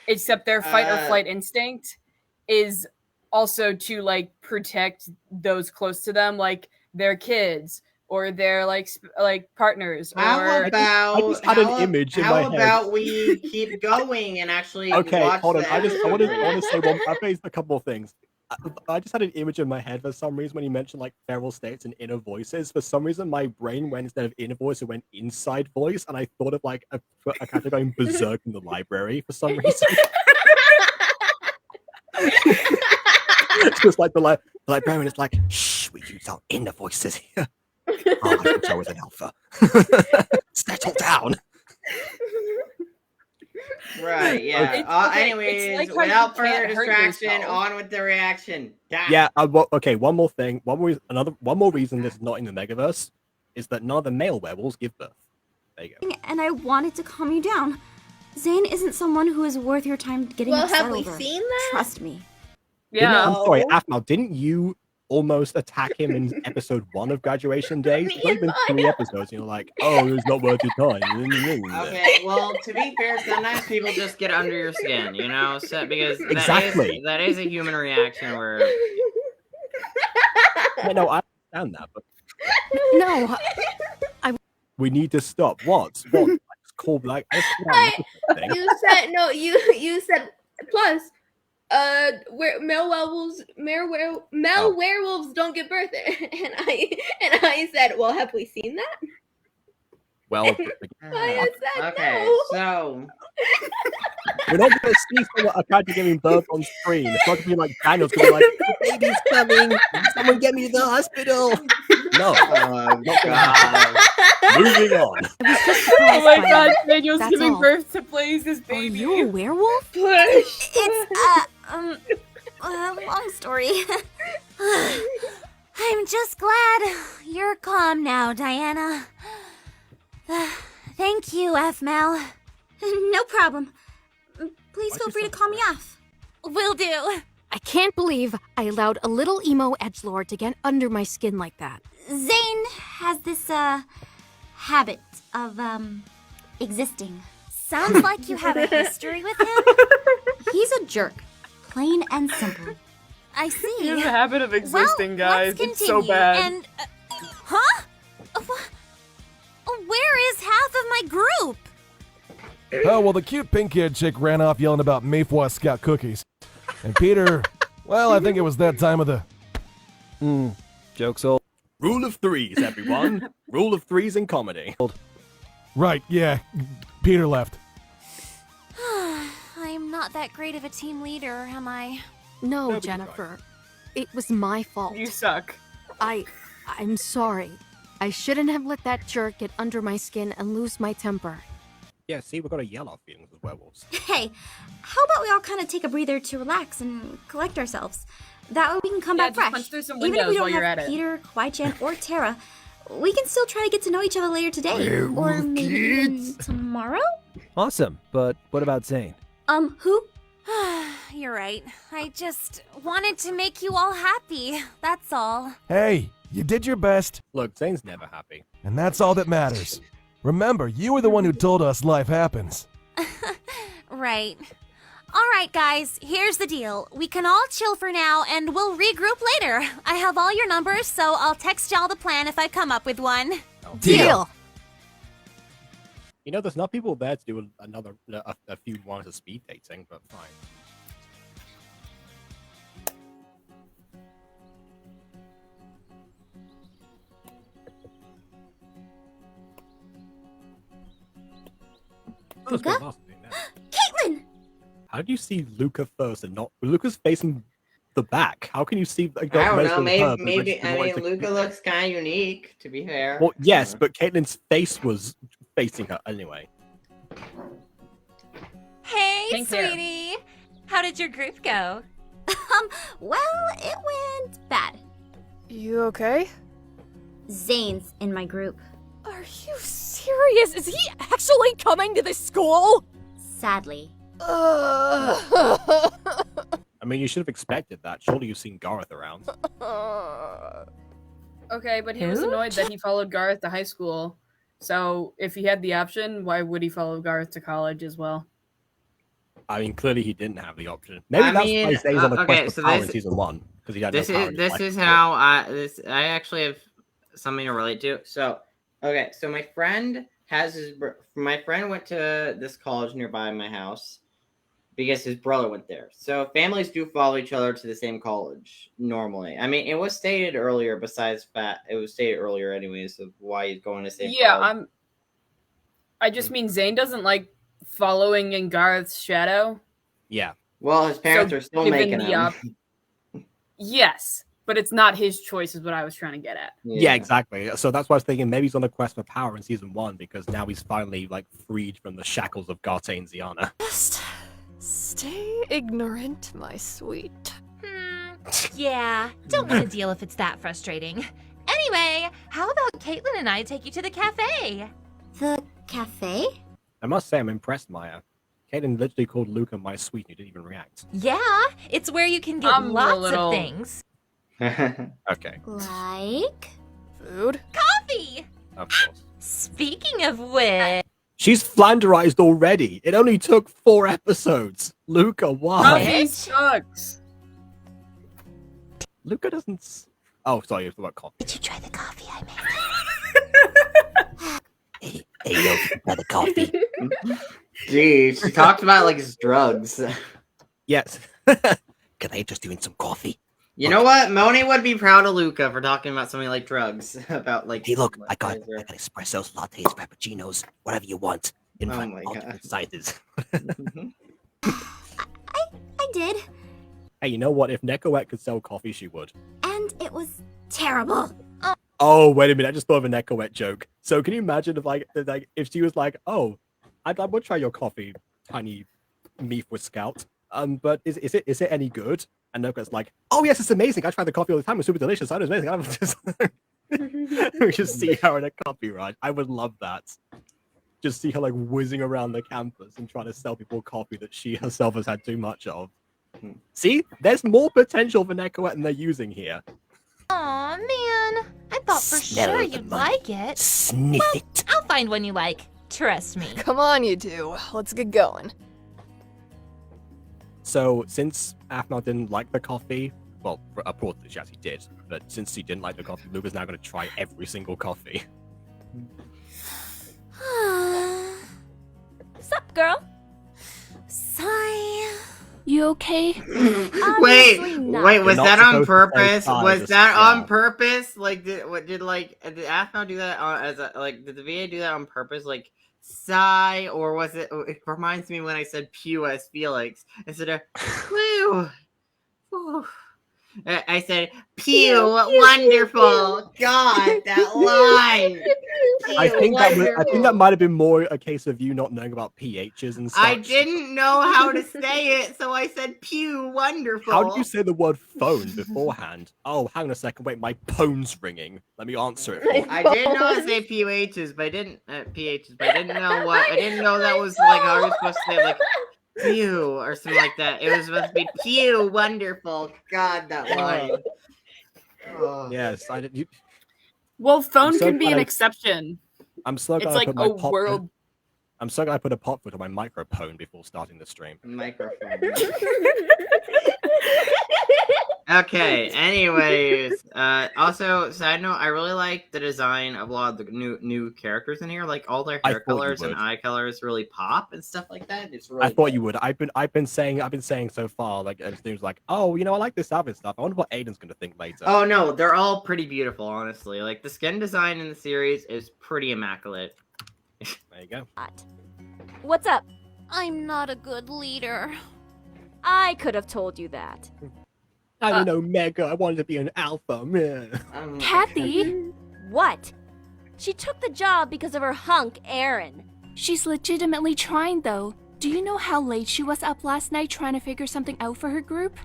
except their fight or flight instinct is also to protect those close to them, like their kids or their partners. How about we keep going and actually watch hold on. I want to say I faced a couple of things. I just had an image in my head for some reason when you mentioned feral states and inner voices. For some reason, my brain went, instead of inner voice, it went inside voice, and I thought of a kind of going berserk in the library for some reason. It's just the librarian is like, shh, we use our inner voices here. Oh, I can tell with an alpha. Settle down. Right, yeah. Anyways, without further distraction, on with the reaction. Yeah, okay, one more thing. One more reason this is not in the Megaverse is that none of the male werewolves give birth. There you go. And I wanted to calm you down. Zane isn't someone who is worth your time getting upset over. Have we seen that? Trust me. Yeah. I'm sorry, aphmau, didn't you almost attack him in episode 1 of Graduation Day. It's only been 3 episodes, and you're like, oh, it's not worth your time. Okay, well, to be fair, sometimes people just get under your skin, you know, so, because that is a human reaction where. I know, I understand that, but No, we need to stop. What? It's called like. You said no. You said plus. Where male werewolves don't give birth, and I said, well, have we seen that? Well, okay, so we're not going to see a character giving birth on screen. It's not going to be like Daniel's going to be like, the baby's coming, someone get me to the hospital. No, not God. Moving on. Oh my God, Daniel's giving birth to Blaze's baby. Are you a werewolf? It's long story. I'm just glad you're calm now, Diana. Thank you, aphmau. No problem. Please feel free to call me off. Will do. I can't believe I allowed a little emo edgelord to get under my skin like that. Zane has this, habit of, existing. Sounds like you have a history with him. He's a jerk. Plain and simple. I see. He has a habit of existing, well, guys. Let's it's so bad. And, huh? Where is half of my group? Oh, well, the cute pink-haired chick ran off yelling about Mayflower Scout cookies. And Peter, well, I think it was that time of the... Joke's old. Rule of threes, everyone. Rule of threes in comedy. Right, yeah. Peter left. I'm not that great of a team leader, am I? No, Jennifer. It was my fault. You suck. I'm sorry. I shouldn't have let that jerk get under my skin and lose my temper. Yeah, see, we've got to yell our feelings as werewolves. Hey, how about we all kind of take a breather to relax and collect ourselves? That way we can come back fresh. Punch through some Even if windows we don't while you're have at it. Peter, Kwai-chan, or Tara, we can still try to get to know each other later today. Or maybe even tomorrow? Awesome, but what about Zane? Who? You're right. I just wanted to make you all happy. That's all. Hey, you did your best. Look, Zane's never happy. And that's all that matters. Remember, you were the one who told us life happens. Right. All right, guys, here's the deal. We can all chill for now, and we'll regroup later. I have all your numbers, so I'll text y'all the plan if I come up with one. Deal. You know, there's not people there to do a few rounds of speed dating, but fine. Luca? Caitlin! How do you see Luca first and not Luca's facing the back? How can you see? I don't know. Maybe. I mean, Luca looks kind of unique, to be fair. Well, yes, but Caitlin's face was facing her anyway. Hey, Pink hair. sweetie. How did your group go? Well, it went bad. You okay? Zane's in my group. Are you serious? Is he actually coming to this school? Sadly. I mean, you should have expected that. Surely you've seen Gareth around. Okay, but he was annoyed that he followed Gareth to high school. So if he had the option, why would he follow Gareth to college as well? I mean, clearly he didn't have the option. Maybe that's why he's on the quest for power in season 1 because he had no power. This is how I actually have something to relate to. So, okay, so my friend went to this college nearby my house because his brother went there. So families do follow each other to the same college normally. I mean, it was stated earlier. Besides that, it was stated earlier anyways of why he's going to the same. Yeah, I just mean Zane doesn't like following in Gareth's shadow. Yeah. Well, his parents are still making him. Yes, but it's not his choice, is what I was trying to get at. Yeah, exactly. So that's why I was thinking maybe he's on a quest for power in season 1 because now he's finally like freed from the shackles of Gartain and Ziana. Just stay ignorant, my sweet. Yeah, don't want to deal if it's that frustrating. Anyway, how about Caitlin and I take you to the cafe? The cafe? I must say I'm impressed, Maya. Caitlin literally called Luca my sweet and he didn't even react. Yeah, it's where you can get lots of things. Okay. Like? Food? Coffee! Of course. Speaking of which... She's flanderized already. It only took 4 episodes. Luca, why? Coffee sucks. Luca doesn't... Oh, sorry, you about coffee. Did you try the coffee I made? Hey, yo, try the coffee. Jeez, she talked about like his drugs. Yes. Can I interest you in some coffee? You know what? Moni would be proud of Luca for talking about something like drugs. About like. Hey, look, I got espressos, lattes, frappuccinos, whatever you want. In fact, my all God. different sizes. I did, Hey, you know what? If Nekoette could sell coffee, she would. and it was terrible. Oh, wait a minute. I just thought of a Nekoette joke. So can you imagine if she was like, oh, I would try your coffee, tiny Meath with Scout. But is it any good? And Nekoette's like, oh yes, it's amazing. I try the coffee all the time. It's super delicious. It's amazing. I'm just we just see her in a coffee ride. I would love that. Just see her like whizzing around the campus and trying to sell people coffee that she herself has had too much of. See, there's more potential for Nekoette than they're using here. Aw, man. I thought for Smell sure the you'd money. like it. Sniff Well, it. I'll find one you like. Trust me. Come on, you two. Let's get going. So since aphmau didn't like the coffee, well, reportedly she actually did, but since she didn't like the coffee, Luca's now going to try every single coffee. Sup, girl? Sorry. You okay? Wait, not. wait, was You're that not on supposed to say purpose? sorry, Was just- that yeah. on purpose? Like, did aphmau do that did the VA do that on purpose? Like, sigh, or was it? It reminds me when I said pew as Felix instead of woo. Whew. I said pew, wonderful. God, that line. I think that might have been more a case of you not knowing about PHs and such. I didn't know how to say it, so I said pew, wonderful. How did you say the word phone beforehand? Oh, hang on a second. Wait, my phone's ringing. Let me answer it. For you. I did know how to say PHs, but I didn't PHs, but I didn't know what. I didn't know that was like how I was supposed to say like pew or something like that. It was supposed to be pew, wonderful. God, that line. Oh. Yes, I did. You, Well, phone so can be an glad- exception. I'm so glad It's I like put my a pop. world. I'm so glad I put a pop foot on my microphone before starting the stream. Microphone. Okay. Anyways, also side note, I really like the design of a lot of the new characters in here. Like all their hair colors and eye colors really pop and stuff like that. It's really. I thought you would. I've been saying so far, like it seems like, oh, you know, I like this outfit stuff. I wonder what Aiden's gonna think later. Oh no, they're all pretty beautiful, honestly. Like the skin design in the series is pretty immaculate. There you go. What's up? I'm not a good leader. I could have told you that. I don't know, Mega. I wanted to be an alpha. Meh. Kathy? What? She took the job because of her hunk, Aaron. She's legitimately trying, though. Do you know how late she was up last night trying to figure something out for her group?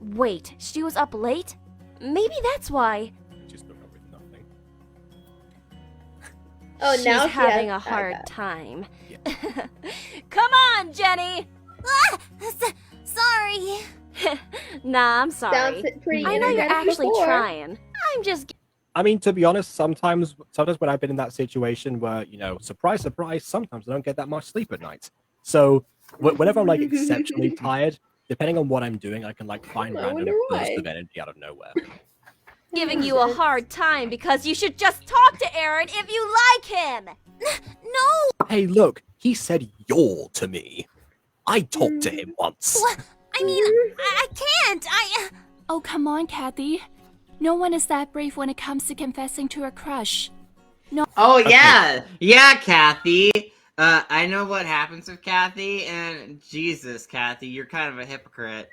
Wait, she was up late? Maybe that's why. Just look up with nothing. Oh, She's now she having a has hard backup. time. Come on, Jenny! Sorry. Nah, I'm sorry. Sounds pretty I know you're energetic actually before. trying. I'm just. I mean, to be honest, sometimes when I've been in that situation where, you know, surprise, surprise, sometimes I don't get that much sleep at night. So whenever I'm like exceptionally tired, depending on what I'm doing, I can like find I random wonder bursts why. of energy out of nowhere. Giving you a hard time because you should just talk to Aaron if you like him. No. Hey, look, he said "you're" to me. I talked to him once. I mean, I can't. Oh, come on, Kathy. No one is that brave when it comes to confessing to a crush. No. Oh yeah, yeah, Kathy. I know what happens with Kathy, and Jesus, Kathy, you're kind of a hypocrite.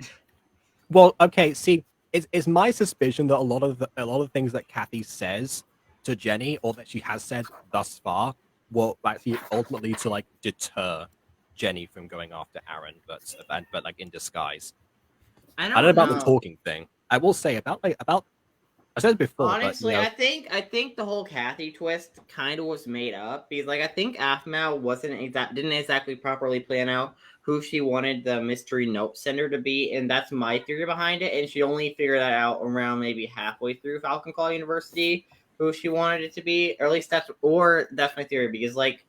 Well, okay, see, it's my suspicion that a lot of the things that Kathy says to Jenny, or that she has said thus far, will actually ultimately to like deter Jenny from going after Aaron, but like in disguise. I don't know about the talking thing. I will say about I said it before. Honestly, but, you know, I think the whole Kathy twist kind of was made up because, like, I think aphmau didn't exactly properly plan out who she wanted the mystery note sender to be, and that's my theory behind it. And she only figured that out around maybe halfway through Falcon Claw University, who she wanted it to be, or at least that's my theory, because like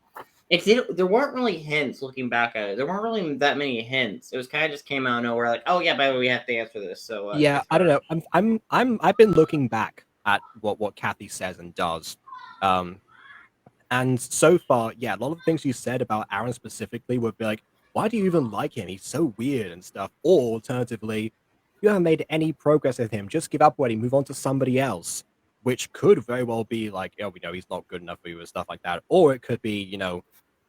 there weren't really hints looking back at it. There weren't really that many hints. It was kind of just came out of nowhere, like, oh yeah, by the way, we have to answer this. So yeah, I don't know. I've been looking back at what Kathy says and does, and so far, yeah, a lot of the things you said about Aaron specifically would be like, why do you even like him? He's so weird and stuff. Or alternatively, you haven't made any progress with him. Just give up already, move on to somebody else, which could very well be like, oh, we know he's not good enough for you and stuff like that. Or it could be, you know,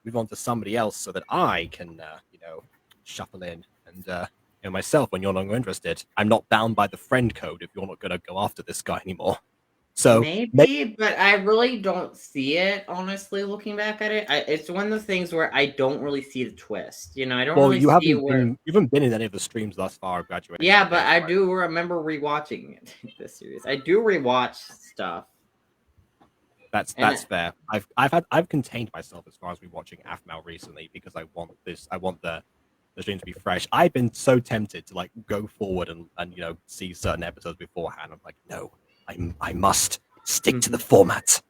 move on to somebody else so that I can, you know, shuffle in and, you know, myself when you're no longer interested. I'm not bound by the friend code if you're not going to go after this guy anymore. So maybe, but I really don't see it, honestly, looking back at it. It's one of those things where I don't really see the twist. You know, I don't really see where... You haven't been in any of the streams thus far of graduation. Yeah, but I do remember rewatching it, this series. I do rewatch stuff. That's fair. I've contained myself as far as rewatching aphmau recently because I want the stream to be fresh. I've been so tempted to like go forward and you know see certain episodes beforehand. I'm like, no. I must stick to the format.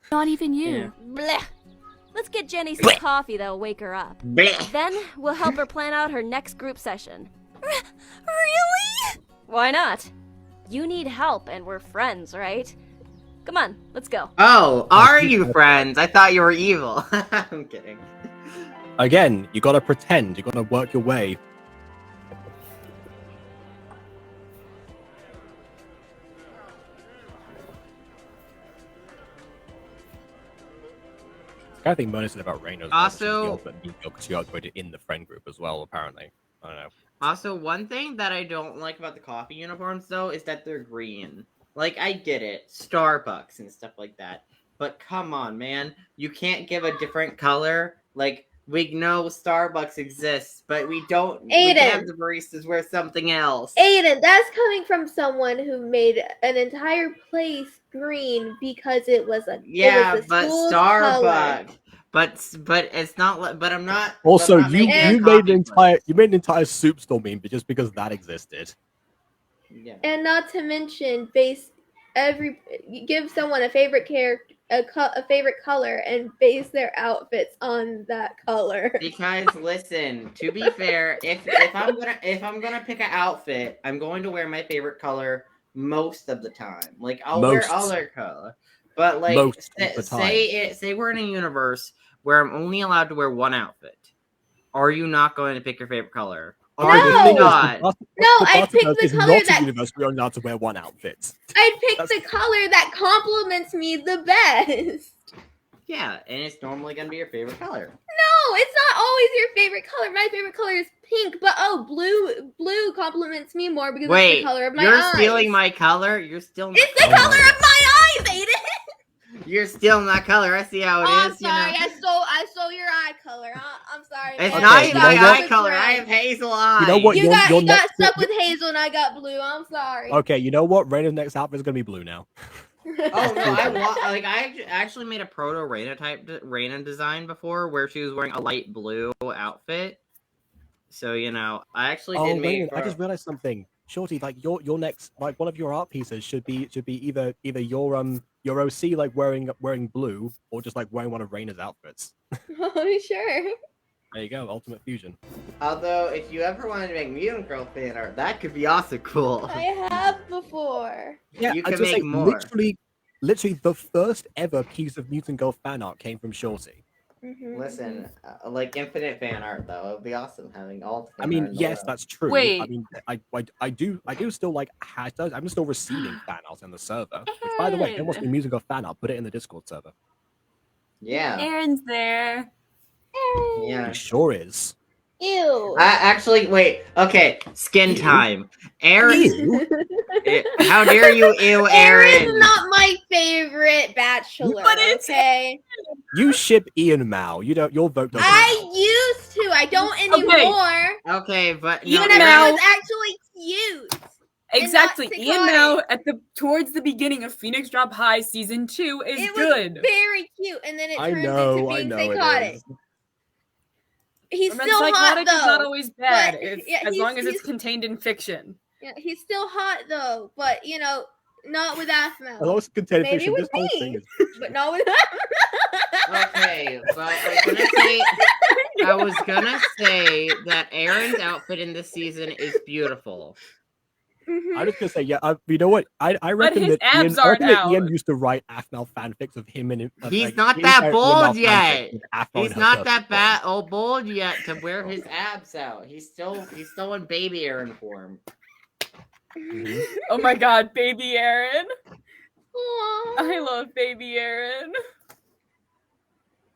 Not even you. Yeah. Blech. Let's get Jenny some coffee that'll wake her up. Blech. Then we'll help her plan out her next group session. Really? Why not? You need help and we're friends, right? Come on, let's go. Oh, are you friends? I thought you were evil. I'm kidding. Again, you gotta pretend. You gotta work your way. I think Mona said about Reynolds. Also, because you upgraded in the friend group as well, apparently. I don't know. Also, one thing that I don't like about the coffee uniforms, though, is that they're green. Like, I get it, Starbucks and stuff like that. But come on, man. You can't give a different color. Like, we know Starbucks exists, but we don't. Aiden. We can have the baristas wear something else. Aiden, that's coming from someone who made an entire place green because it was a but Starbucks. Color. But it's not. But I'm not. Also, I'm not you made an entire soup store meme, but just because that existed. Yeah. And not to mention, give someone a favorite character, a favorite color, and base their outfits on that color. Because listen, to be fair, if I'm gonna pick an outfit, I'm going to wear my favorite color most of the time. Like I'll wear other color, but like say we're in a universe where I'm only allowed to wear one outfit. Are you not going to pick your favorite color? No, I'd pick the color that universe we are allowed to wear one outfit. I'd pick the color that compliments me the best. Yeah, and it's normally gonna be your favorite color. No, it's not always your favorite color. My favorite color is pink, but blue compliments me more because it's the color of my eyes. You're stealing my color? You're still It's the color of my eyes, Aiden! You're stealing my color. I see how it is. I'm sorry, you know? I stole your eye color. I'm sorry. It's not even my eye color. I have hazel eyes. You know what? You got stuck with hazel and I got blue. I'm sorry. Okay, you know what? Raina's next outfit is gonna be blue now. Oh no! I actually made a proto Raina design before where she was wearing a light blue outfit. So you know, I actually did make. I just realized something, Shorty. Like your next, like one of your art pieces should be either your OC like wearing blue or just like wearing one of Raina's outfits. Oh sure. There you go, Ultimate Fusion. Although, if you ever wanted to make Mutant Girl fan art, that could be also cool. I have before. Yeah, you can make more. Literally, the first ever piece of Mutant Girl fan art came from Shorty. Mm-hmm. Listen, like infinite fan art though, it would be awesome having all. I mean, yes, that's true. Wait. I mean, I do still like hashtags. I'm still receiving fan art in the server. Which, by the way, if there wants to be Mutant Girl fan art, put it in the Discord server. Yeah. Aaron's there. Yeah, he sure is. Ew. Actually, wait. Okay, skin time. Aaron. How dare you, ew, Aaron? Aaron's not my favorite bachelor. But it's okay. You ship Ian Mao. You don't. Your vote doesn't. I used to. I don't anymore. Okay, but Ian Mao is actually cute. Exactly. Ian Mao towards the beginning of Phoenix Drop High season 2 is good. Very cute, and then it turned into being psychotic. He's Remember, still hot psychotic though. is not always bad, But, as long as it's contained in fiction. Yeah, he's still hot though, but you know, not with aphmau. As long as it's contained in Maybe fiction, with this whole thing me, is. but not with aphmau. Okay, but I was gonna say that Aaron's outfit in this season is beautiful. I'm just gonna say, yeah. You know what? I reckon his that Ian, abs I reckon aren't that Ian out. used to write aphmau fanfics of him and. He's not that bold yet. He's not that bold yet to wear his abs out. He's still in baby Aaron form. Oh my god, baby Aaron. I love baby Aaron.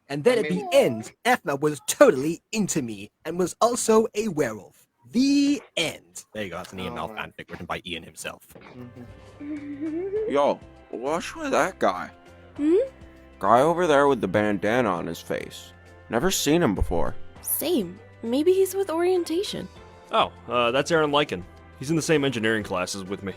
And then at the end, aphmau was totally into me and was also a werewolf. The end. There you go. That's an Ian Mal fanfic written by Ian himself. Yo, what's with that guy? Hmm? Guy over there with the bandana on his face. Never seen him before. Same. Maybe he's with orientation. Oh, that's Aaron Lycan. He's in the same engineering classes with me.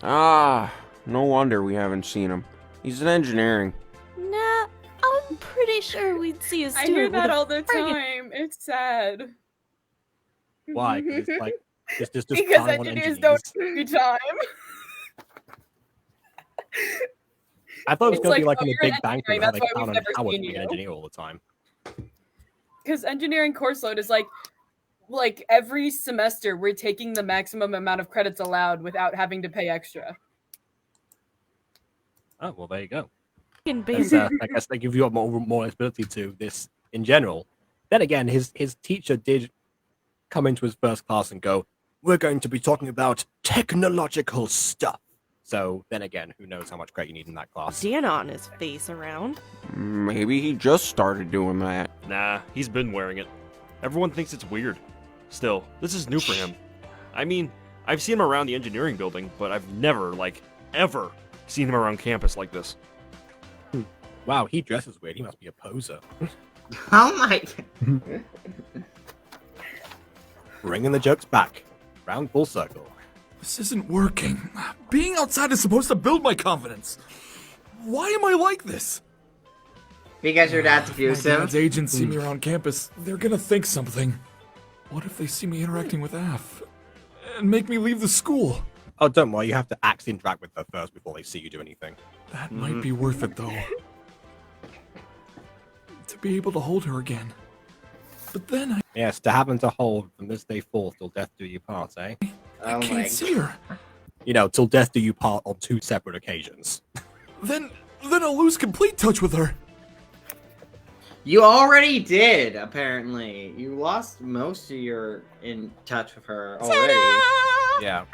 Ah, no wonder we haven't seen him. He's in engineering. Nah, I'm pretty sure we'd see a I student hear with that a all the friggin' time. It's sad. Why? 'Cause it's like it's just Because counting on engineers don't have any time. I thought it was It's going to be like, like in oh, the you're Big in Bang Theory, engineering, how that's they why count we've on never hours seen being an you. engineer all the time. Because engineering course load is like every semester we're taking the maximum amount of credits allowed without having to pay extra. Oh well, there you go. That's, I guess they give you more ability to this in general. Then again, his teacher did come into his first class and go, "We're going to be talking about technological stuff." So then again, who knows how much credit you need in that class? bandana on his face around. Maybe he just started doing that. Nah, he's been wearing it. Everyone thinks it's weird. Still, this is new for him. I mean, I've seen him around the engineering building, but I've never, ever seen him around campus like this. Wow, he dresses weird. He must be a poser. Oh my. Bringing the jokes back. Round full circle. This isn't working. Being outside is supposed to build my confidence. Why am I like this? Because your dad's My abusive. dad's agents see me around campus. They're gonna think something. What if they see me interacting with Aph and make me leave the school? Oh, don't worry. You have to actually interact with her first before they see you do anything. That might be worth it, though. To be able to hold her again. But then I Yes, to happen to hold from this day forth till death do you part, eh? Oh can't see her. You know, till death do you part on 2 separate occasions. Then I'll lose complete touch with her. You already did, apparently. You lost most of your in touch with her already. Yeah.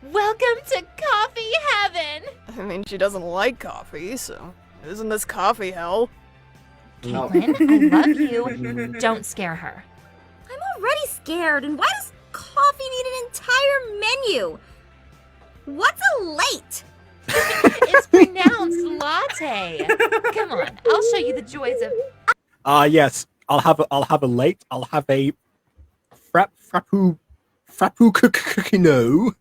Welcome to coffee heaven! I mean, she doesn't like coffee, so isn't this coffee hell? Caitlin, I love you. Don't scare her. I'm already scared, and why does coffee need an entire menu? What's a late? It's pronounced latte. Come on, I'll show you the joys of. Yes. I'll have a late. I'll have a frappuccino.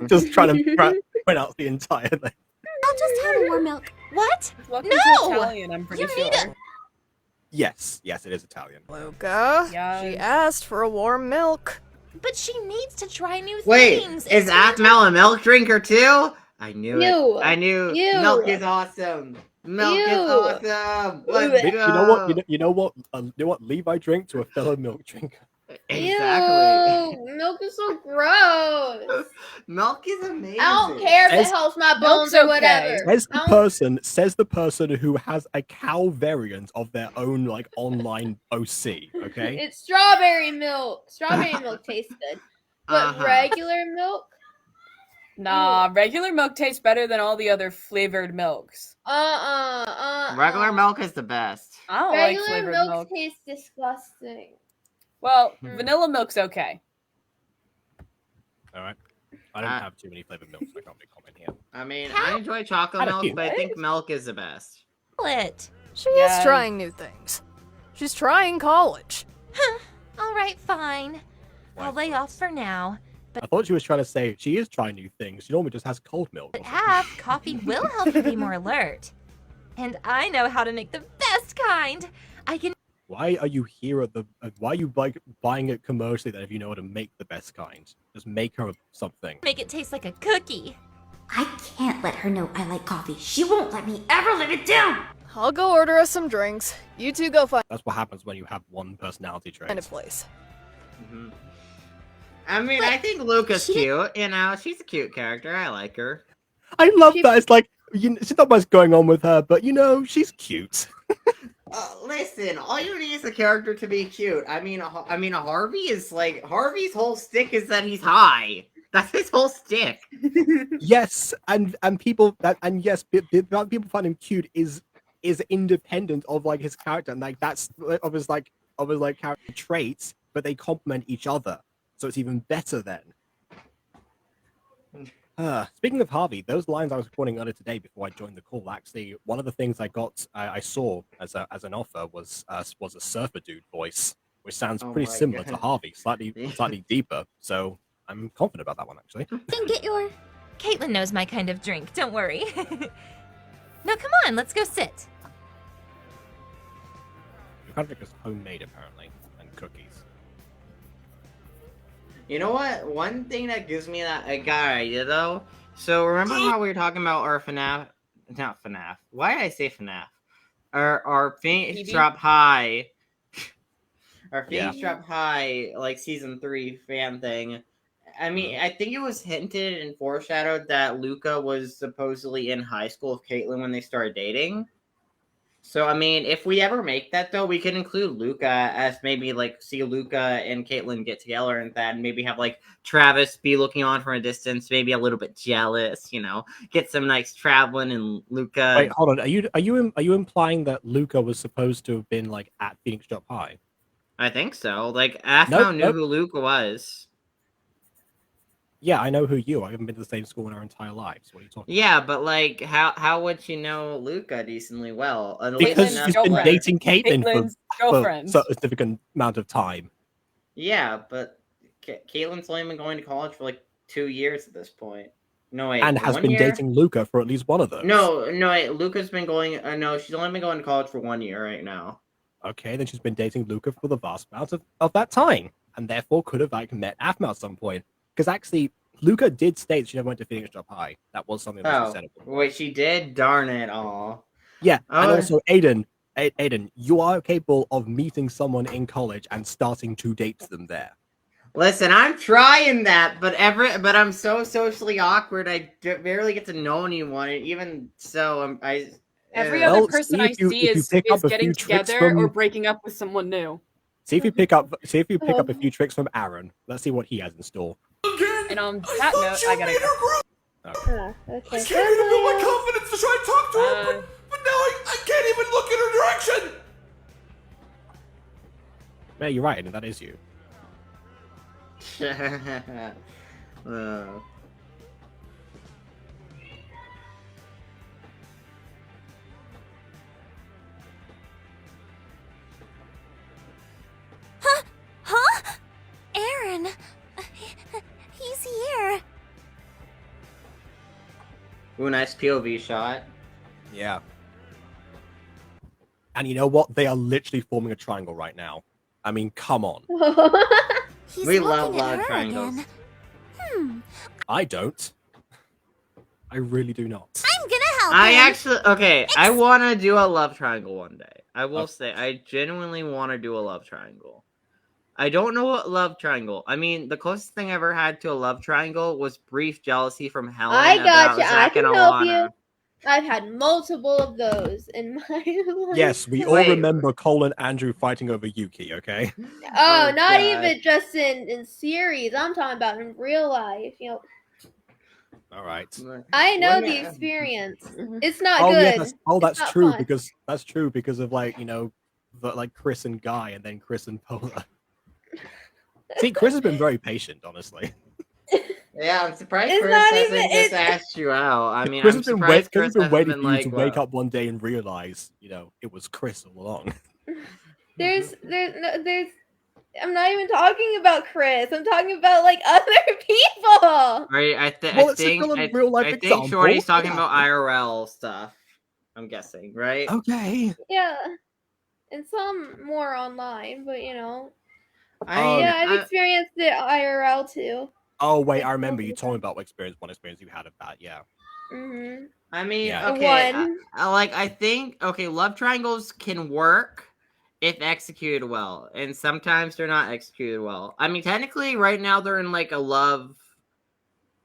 Just trying to pronounce the entire thing. I'll just have a warm milk. What? Welcome to No! Italian, I'm pretty sure. Yes, it is Italian. Luca, she asked for a warm milk. But she needs to try new Wait, things. is aphmau a milk drinker too? I knew Ew. it. I knew Ew. milk is awesome. Milk is Ew. awesome. Let's You go. know what? Leave I drink to a fellow milk drinker. Exactly. Ew, milk is so gross. Milk is amazing. I don't care if it Says- helps my Milk's bones or okay. whatever. Says the person who has a cow variant of their own online OC. Okay. It's strawberry milk. Strawberry milk tastes good, but regular milk. Nah, regular milk tastes better than all the other flavored milks. Regular milk is the best. I don't like Regular flavored milk milk. tastes disgusting. Well, vanilla milk's okay. All right. I don't have too many flavored milks. So I can't make comment here. I mean, I enjoy chocolate How do milk, you- but I think milk is the best. It. She is trying new things. She's trying college. All right, fine. I'll lay off for now. I thought she was trying to say she is trying new things. She normally just has cold milk. But coffee will help you be more alert. And I know how to make the best kind. I can. Why are you here at the? Why are you buying it commercially then if you know how to make the best kind? Just make her something. Make it taste like a cookie. I can't let her know I like coffee. She won't let me ever live it down. I'll go order us some drinks. You two go find That's what happens when you have one personality trait. a place. Mm-hmm. I mean, I think Luca's cute. You know, she's a cute character. I like her. I love that. It's like she's not much going on with her, but she's cute. Listen, all you need is a character to be cute. I mean, Harvey is like Harvey's whole stick is that he's high. That's his whole stick. Yes, and people people find him cute is independent of like his character, and like that's of his character traits, but they complement each other, so it's even better then. Speaking of Harvey, those lines I was recording earlier today before I joined the call. Actually, one of the things I saw as an offer was a surfer dude voice, which sounds pretty similar to Harvey, slightly deeper. So I'm confident about that one actually. Then get your... Caitlin knows my kind of drink, don't worry. Now come on, let's go sit. Your kind of drink is homemade apparently, and cookies. You know what? One thing that gives me that a guy idea though. So remember how we were talking about our FNAF? Not FNAF. Why did I say FNAF? Our Phoenix Drop High. Our Phoenix Drop High, like season 3 fan thing. I mean, I think it was hinted and foreshadowed that Luca was supposedly in high school with Caitlin when they started dating. So, I mean, if we ever make that, though, we could include Luca as maybe, like, see Luca and Caitlin get together and that, and maybe have, like, Travis be looking on from a distance, maybe a little bit jealous, get some nice traveling, and Luca... Wait, hold on. Are you implying that Luca was supposed to have been, like, at Phoenix Drop High? I think so. Like, aphmau knew who Luca was. Yeah, I know who you are. I haven't been to the same school in our entire lives. What are you talking about? Yeah, but like, how would she know Luca decently well? Because she's been dating Caitlin for a significant amount of time. Yeah, but Caitlin's only been going to college for like 2 years at this point. No, wait. And has been dating Luca for at least one of those. No, wait. Luca's been going... no, she's only been going to college for 1 year right now. Okay, then she's been dating Luca for the vast amount of that time. And therefore could have like met aphmau at some point. Because actually, Luca did state she never went to Phoenix Drop High. That was something that she said. Wait, she did? Darn it all. Yeah, and also, Aiden, you are capable of meeting someone in college and starting to date them there. Listen, I'm trying that, but I'm so socially awkward, I barely get to know anyone, and even so, every other person I see is getting together or breaking up with someone new. See if you pick up a few tricks from Aaron. Let's see what he has in store. And on that note, I gotta go. Okay. Okay. I can't even build my confidence to try and talk to her, but now I can't even look in her direction! Yeah, you're right, and that is you. Huh? Aaron! He's here! Ooh, nice POV shot. Yeah. And you know what? They are literally forming a triangle right now. I mean, come on. We love triangles. I don't. I really do not. I'm gonna help I want to do a love triangle one day. I will say, I genuinely want to do a love triangle. I don't know what love triangle. I mean, the closest thing I ever had to a love triangle was brief jealousy from Helen. I got you. Zach I can and help Alana. you. I've had multiple of those in my life. Yes, we all remember Cole and Andrew fighting over Yuki, okay? Oh, not even just in series. I'm talking about in real life. All right. I know the experience. It's not Oh, good. yeah, that's not true fun. because of like Chris and Guy, and then Chris and Pola. See, Chris has been very patient, honestly. Yeah, I'm surprised It's Chris not hasn't even- just asked you out. I mean, Chris I'm has been, surprised Chris Chris has been hasn't waiting been for you like, to wake up one day and realize, it was Chris all along. There's I'm not even talking about Chris. I'm talking about like other people. Right, I think example. Shorty's talking about IRL stuff. I'm guessing, right? Okay. Yeah. and some more online, but you know. I've experienced it IRL too. Oh wait, I remember you told me about one experience you had of that. Yeah. Mm-hmm. I mean, Yeah. okay, I think love triangles can work if executed well, and sometimes they're not executed well. I mean, technically, right now they're in like a love,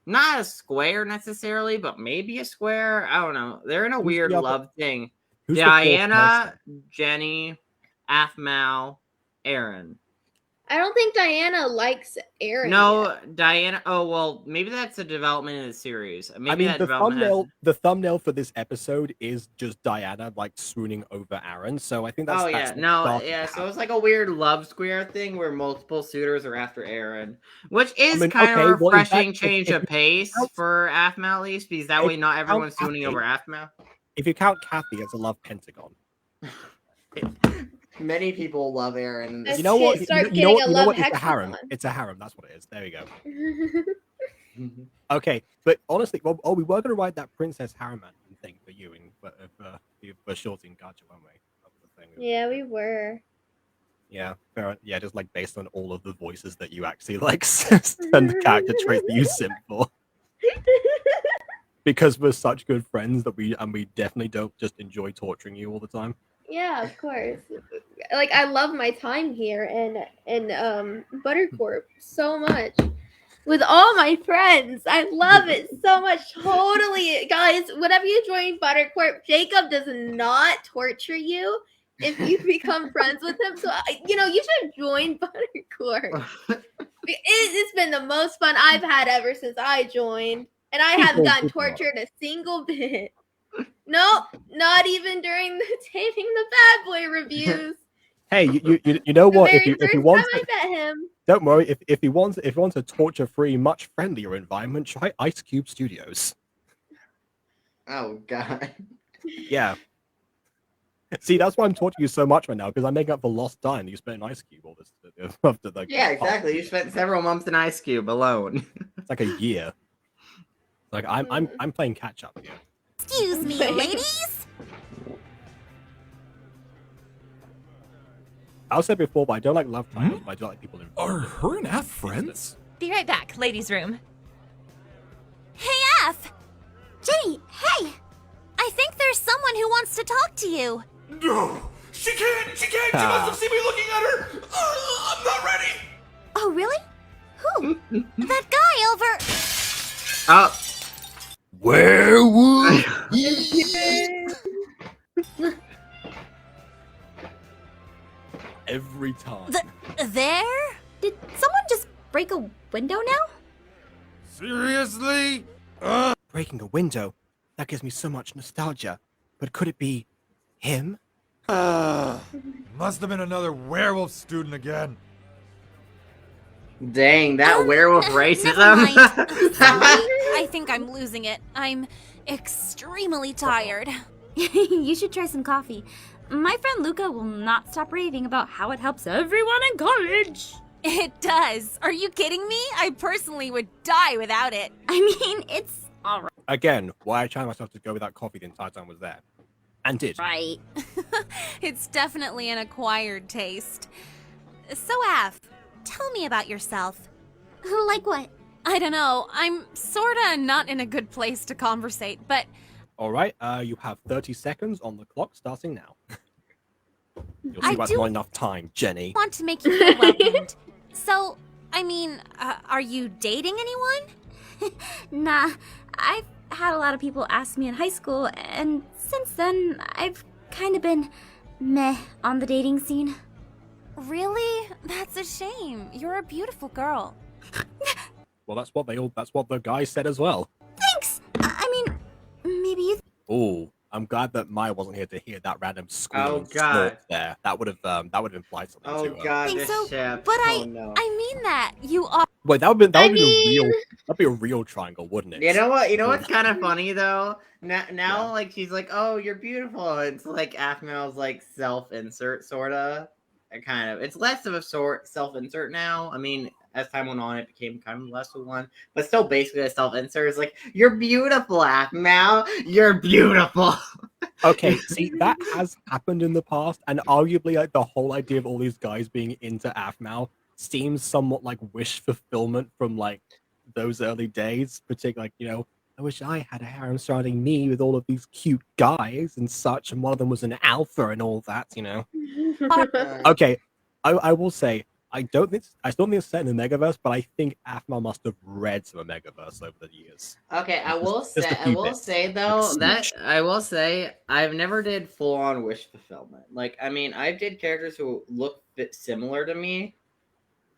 not a square necessarily, but maybe a square. I don't know. They're in a weird love thing. Diana, Jenny, aphmau, Aaron. I don't think Diana likes Aaron. No, yet. Diana. Oh well, maybe that's a development in the series. Maybe I mean, that the thumbnail for this episode is just Diana like swooning over Aaron. So I think that's. So it's like a weird love square thing where multiple suitors are after Aaron, which is kind of a refreshing change of pace for aphmau at least, because that way not everyone's swooning over aphmau. If you count Kathy as a love pentagon. Many people love Aaron. You know what? You know what? It's a harem. It's a harem. That's what it is. There we go. Okay, but honestly, we were going to write that Princess Harem thing for you for Shorty and Gacha, weren't we? That was the thing. Yeah, we were. Yeah, fair. Yeah, just like based on all of the voices that you actually like and the character traits that you simp for. Because we're such good friends that we definitely don't just enjoy torturing you all the time. Yeah, of course. Like I love my time here and Buttercorp so much. With all my friends. I love it so much. Totally. Guys, whenever you join Buttercorp, Jacob does not torture you if you become friends with him. So, you should join Buttercorp. It's been the most fun I've had ever since I joined. And I haven't gotten tortured a single bit. Nope, not even during the Taming the Bad Boy reviews. Hey, you know what? If you want, I met him. Don't worry. If he wants a torture-free, much friendlier environment, try Ice Cube Studios. Oh God. Yeah. See, that's why I'm torturing you so much right now, because I'm making up for lost time. You spent in Ice Cube all this after the. Yeah, exactly. You spent several months in Ice Cube alone. It's like a year. Like I'm playing catch up here. Excuse me, ladies. I said before, but I don't like love triangles, but I do like people in. Are her and F friends? Be right back, ladies' room. Hey, F! Jenny, hey! I think there's someone who wants to talk to you. No! She can't! She must have seen me looking at her! I'm not ready! Oh, really? Who? That guy over... Oh. Werewolf! Every time. There? Did someone just break a window now? Seriously? Breaking a window? That gives me so much nostalgia. But could it be him? Must have been another werewolf student again. Dang, that werewolf racism. I think I'm losing it. I'm extremely tired. You should try some coffee. My friend Luca will not stop raving about how it helps everyone in college. It does. Are you kidding me? I personally would die without it. I mean, it's alright. Again, why I tried myself to go without coffee the entire time was there. And did. Right. It's definitely an acquired taste. So, Af, tell me about yourself. Like what? I don't know. I'm sorta not in a good place to conversate, but... Alright, you have 30 seconds on the clock starting now. You'll see that's not enough time, Jenny. I want to make you feel welcomed. So, I mean, are you dating anyone? Nah, I've had a lot of people ask me in high school, and since then, I've kind of been meh on the dating scene. Really? That's a shame. You're a beautiful girl. Well, that's what the guys said as well. Thanks! I mean, maybe you... Oh, I'm glad that Maya wasn't here to hear that random squeal. Oh God! There, that would have implied something to her. Oh God! Think this so, ship. but oh, no. I mean that you are. Wait, that'd be a real triangle, wouldn't it? You know what? You know what's kind of funny though? Now, like she's like, "Oh, you're beautiful." It's like aphmau's like self-insert sorta, kind of. It's less of a self-insert now. I mean, as time went on, it became kind of less of one, but still basically a self-insert. It's like, you're beautiful, aphmau. You're beautiful. Okay, see, that has happened in the past, and arguably, like, the whole idea of all these guys being into aphmau seems somewhat like wish fulfillment from like those early days. Particularly, like, you know, I wish I had a harem surrounding me with all of these cute guys and such, and one of them was an alpha and all that, you know. Okay, I will say I still think it's set in the Megaverse, but I think aphmau must have read some of Megaverse over the years. Okay, I will say I've never did full on wish fulfillment. Like, I mean, I did characters who look a bit similar to me.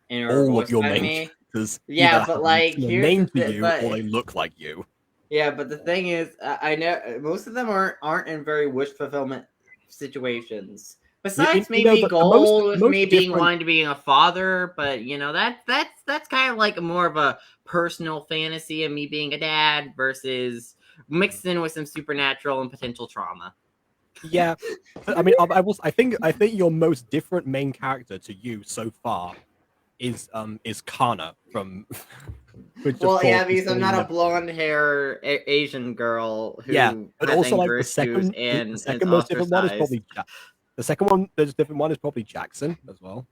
All of your main characters, yeah, but like here's name the to you, or they look like you. Yeah, but the thing is, I know most of them aren't in very wish fulfillment situations. Besides maybe Gold with me being wanting to be a father, but you know that's kind of like more of a personal fantasy of me being a dad versus mixed in with some supernatural and potential trauma. Yeah, I mean, I think your most different main character to you so far is Kana from. Well, yeah, because I'm not a blonde hair Asian girl who but has also like anger the second most different one is probably the second one. There's a different one is probably Jackson as well,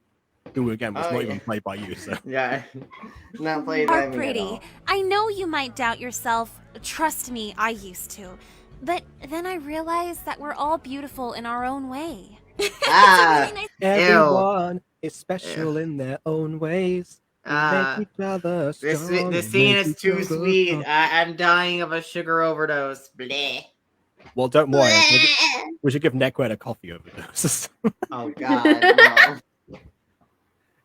who again was not even played by you. So yeah, not played by Are me pretty. at all. I know you might doubt yourself. Trust me, I used to. But then I realized that we're all beautiful in our own way. Everyone is special in their own ways. Make each other strong. This scene is too sweet. I'm dying of a sugar overdose. Bleh. Well, don't worry. We should give Nekoette a coffee overdose. Oh God, no.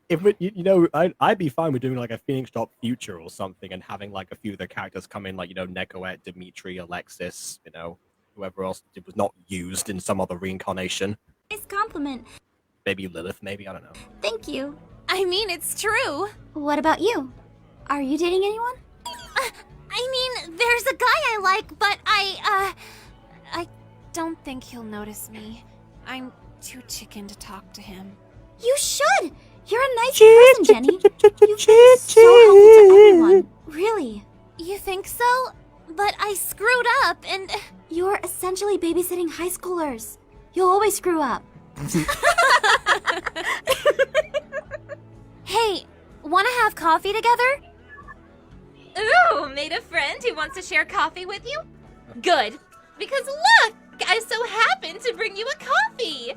If we, you know, I'd be fine with doing like a Phoenix Drop Future or something, and having like a few of the characters come in, like, you know, Nekoette, Dimitri, Alexis, you know, whoever else was not used in some other reincarnation. Nice compliment. Maybe Lilith, maybe, I don't know. Thank you. I mean, it's true. What about you? Are you dating anyone? I mean, there's a guy I like, but I don't think he'll notice me. I'm too chicken to talk to him. You should! You're a nice person, Jenny. You've been so helpful to everyone. Really. You think so? But I screwed up and... You're essentially babysitting high schoolers. You'll always screw up. Hey, wanna have coffee together? Ooh, made a friend who wants to share coffee with you? Good. Because look, I so happened to bring you a coffee.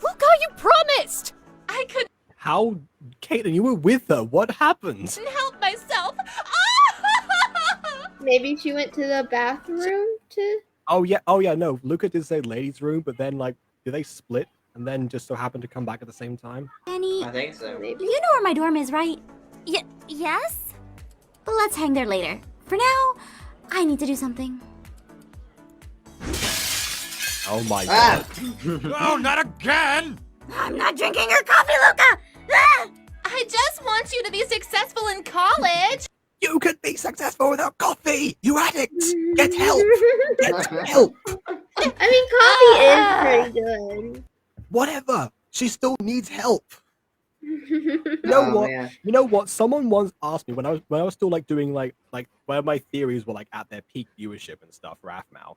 Look how you promised! I couldn't How, Caitlin, you were with her. What happened? help myself. Maybe she went to the bathroom to... Oh yeah, no. Luca did say ladies' room, but then like, did they split and then just so happened to come back at the same time? Jenny, I think so. you know where my dorm is, right? Yes? But let's hang there later. For now, I need to do something. Oh my god. Oh, not again! I'm not drinking your coffee, Luca! I just want you to be successful in college. You could be successful without coffee, you addict! Get help! Get help! I mean, coffee is pretty good. Whatever! She still needs help! You know what? Man. You know what? Someone once asked me when I was still like doing like where my theories were like at their peak viewership and stuff for aphmau.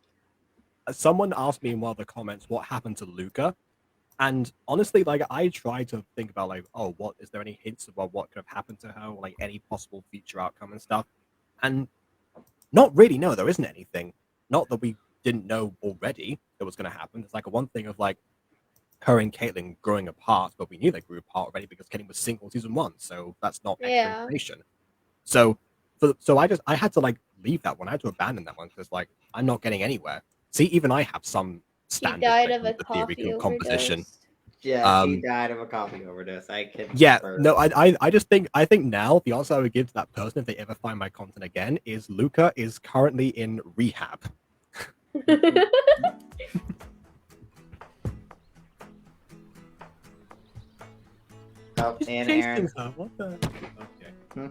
Someone asked me in one of the comments what happened to Luca, and honestly, like I tried to think about like, oh, what is there any hints about what could have happened to her, or like any possible future outcome and stuff, and not really. No, there isn't anything. Not that we didn't know already that was going to happen. It's like a one thing of like her and Caitlin growing apart, but we knew they grew apart already because Caitlin was single season 1, so that's not extra information. So I had to like leave that one. I had to abandon that one because like I'm not getting anywhere. See, even I have some standard died of a the theory coffee composition. Yeah, she died of a coffee overdose. I can. Yeah, no, I just think now the answer I would give to that person if they ever find my content again is Luca is currently in rehab. Oh, and Aaron. What the? Okay.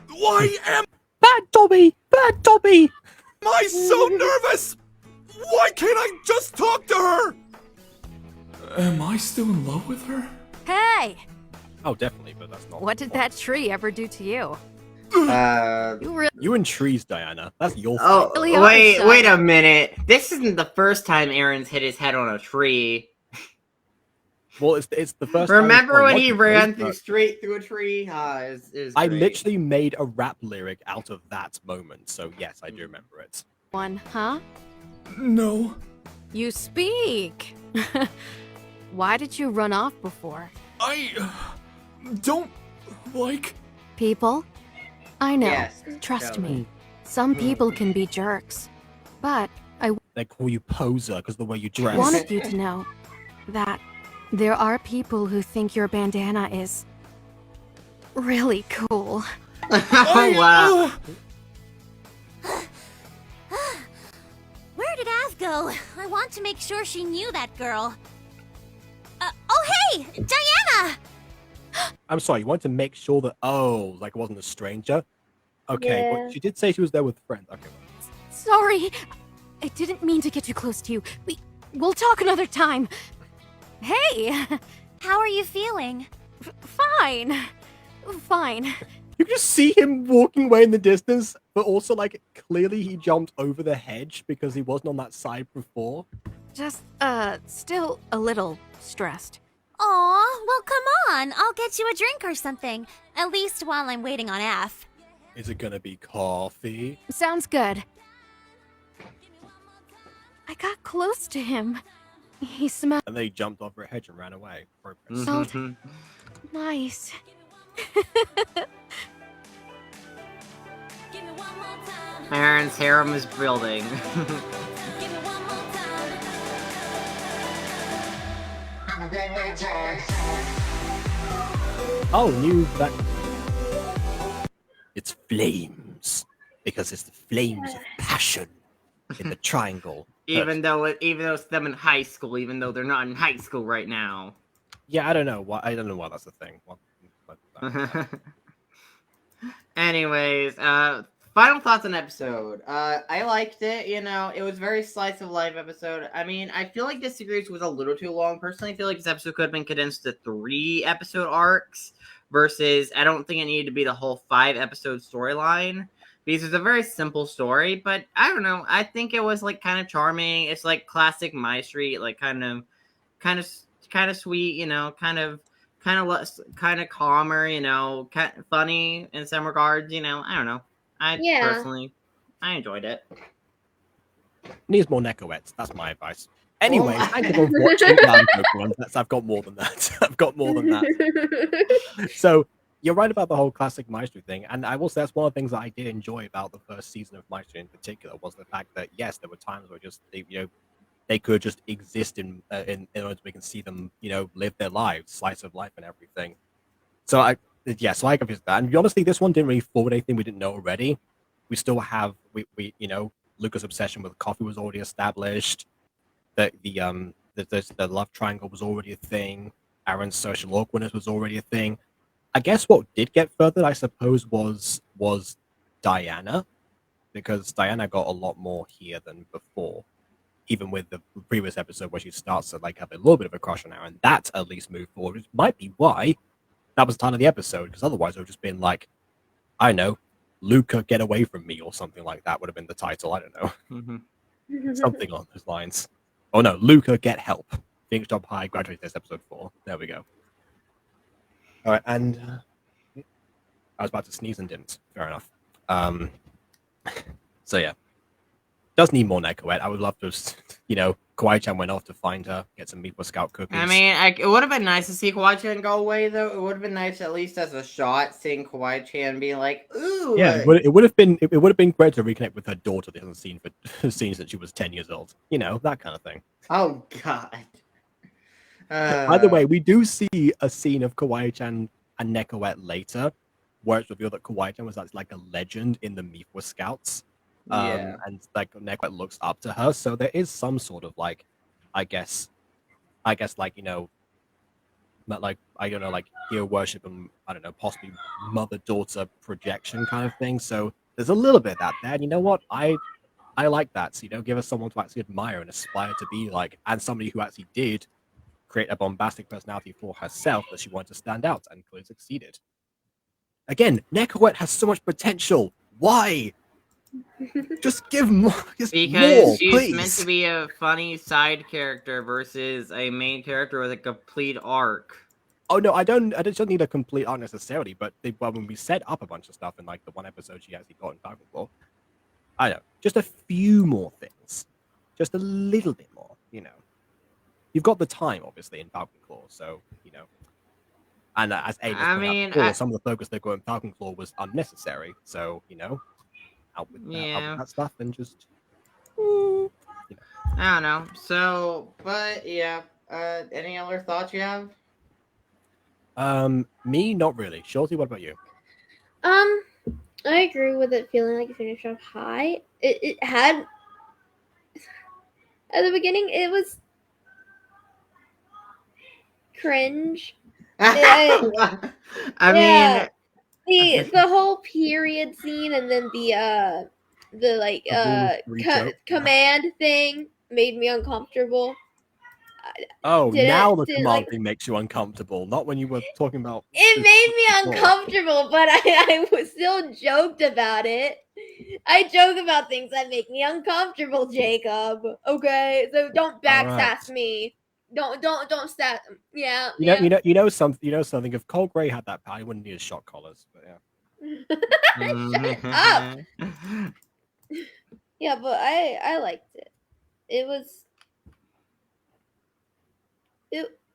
Why am Bad Dobby? I so nervous? Why can't I just talk to her? Am I still in love with her? Hey! Oh, definitely, but that's not. What did that tree ever do to you? You and trees, Diana. That's your Oh, thing. wait a minute. This isn't the first time Aaron's hit his head on a tree. Well, it's the first. Remember when he ran through straight through a tree? I literally made a rap lyric out of that moment, so yes, I do remember it. One, huh? No. You speak. Why did you run off before? I don't like people. I know. Yes, Trust totally. me. Some people can be jerks, but They call you poser because the way you dress. wanted you to know that there are people who think your bandana is really cool. Oh, wow. Where did Av go? I want to make sure she knew that girl. Oh, hey! Diana! I'm sorry, you wanted to make sure that like it wasn't a stranger. Okay, Yeah. well, she did say she was there with friends. Okay. Sorry. I didn't mean to get too close to you. We'll talk another time. Hey! How are you feeling? Fine. Fine. You just see him walking away in the distance, but also like clearly he jumped over the hedge because he wasn't on that side before. Just, still a little stressed. Aw, well come on. I'll get you a drink or something. At least while I'm waiting on Af. Is it gonna be coffee? Sounds good. I got close to him. He smelled And they jumped over a hedge and ran away. nice. Aaron's harem is building. Oh, that. It's flames. Because it's the flames of passion in the triangle. even though it's them in high school, even though they're not in high school right now. Yeah, I don't know why that's the thing. Anyways, final thoughts on the episode. I liked it. You know, it was very slice of life episode. I mean, I feel like this series was a little too long. Personally, I feel like this episode could have been condensed to 3 episode arcs versus I don't think it needed to be the whole 5 episode storyline because it's a very simple story. But I don't know. I think it was like kind of charming. It's like classic MyStreet, like kind of sweet. You know, kind of calmer. You know, funny in some regards. You know, I don't know. Personally, I enjoyed it. Needs more Nekoettes. That's my advice. Anyway, thank you for watching. I've got more than that. So you're right about the whole classic MyStreet thing, and I will say that's one of the things that I did enjoy about the first season of MyStreet in particular was the fact that yes, there were times where just they could just exist in order we can see them live their lives, slice of life, and everything. So I confused that. And honestly, this one didn't really forward anything we didn't know already. We still have Luca's obsession with coffee was already established. The love triangle was already a thing. Aaron's social awkwardness was already a thing. I guess what did get furthered, I suppose, was Diana, because Diana got a lot more here than before. Even with the previous episode where she starts to have a little bit of a crush on Aaron, that at least moved forward. Which might be why that was the time of the episode, because otherwise it would have just been like, I don't know, Luca, get away from me, or something like that would have been the title. I don't know. Something along those lines. Oh no, Luca, get help. Phoenix Job High, graduate test episode 4. There we go. All right, and I was about to sneeze and didn't. Fair enough. So yeah. Does need more Nekoette. I would love to, Kawaii-chan went off to find her, get some Meatball Scout cookies. I mean, it would have been nice to see Kawaii-chan go away, though. It would have been nice, at least as a shot, seeing Kawaii-chan being like, "Ooh." Yeah, it would have been great to reconnect with her daughter that hasn't seen since she was 10 years old. That kind of thing. Oh God. By the way, we do see a scene of Kawaii-chan and Nekoette later, where it's revealed that Kawaii-chan was like a legend in the Meatball Scouts. And Nekoette looks up to her, so there is some sort of I guess hero worship and I don't know, possibly mother-daughter projection kind of thing. So there's a little bit of that there. And you know what? I like that. So give us someone to actually admire and aspire to be like, and somebody who actually did create a bombastic personality for herself that she wanted to stand out, and clearly succeeded. Again, Nekoette has so much potential. Why? Just give more. Just because more, she's please. meant to be a funny side character versus a main character with a complete arc. Oh no, I don't need a complete arc necessarily, but when we set up a bunch of stuff in like the one episode she actually got in Falcon Claw, I know, just a few more things, just a little bit more, you know. You've got the time, obviously, in Falcon Claw, so you know. And as Aiden has pointed out before, some of the focus they got in Falcon Claw was unnecessary. So you know, out with that stuff and just. I don't know. So, but yeah. Any other thoughts you have? Me, not really. Shorty, what about you? I agree with it feeling like it finished off high. It had at the beginning it was cringe. I mean the whole period scene and then the command thing made me uncomfortable. Oh, now the command thing makes you uncomfortable. Not when you were talking about. It made me uncomfortable, but I was still joked about it. I joke about things that make me uncomfortable, Jacob. Okay, so don't backsass me. Don't sass. Yeah. You know something. If Cole Gray had that power, he wouldn't need his shot collars. But yeah. Shut up. Yeah, but I liked it. It was.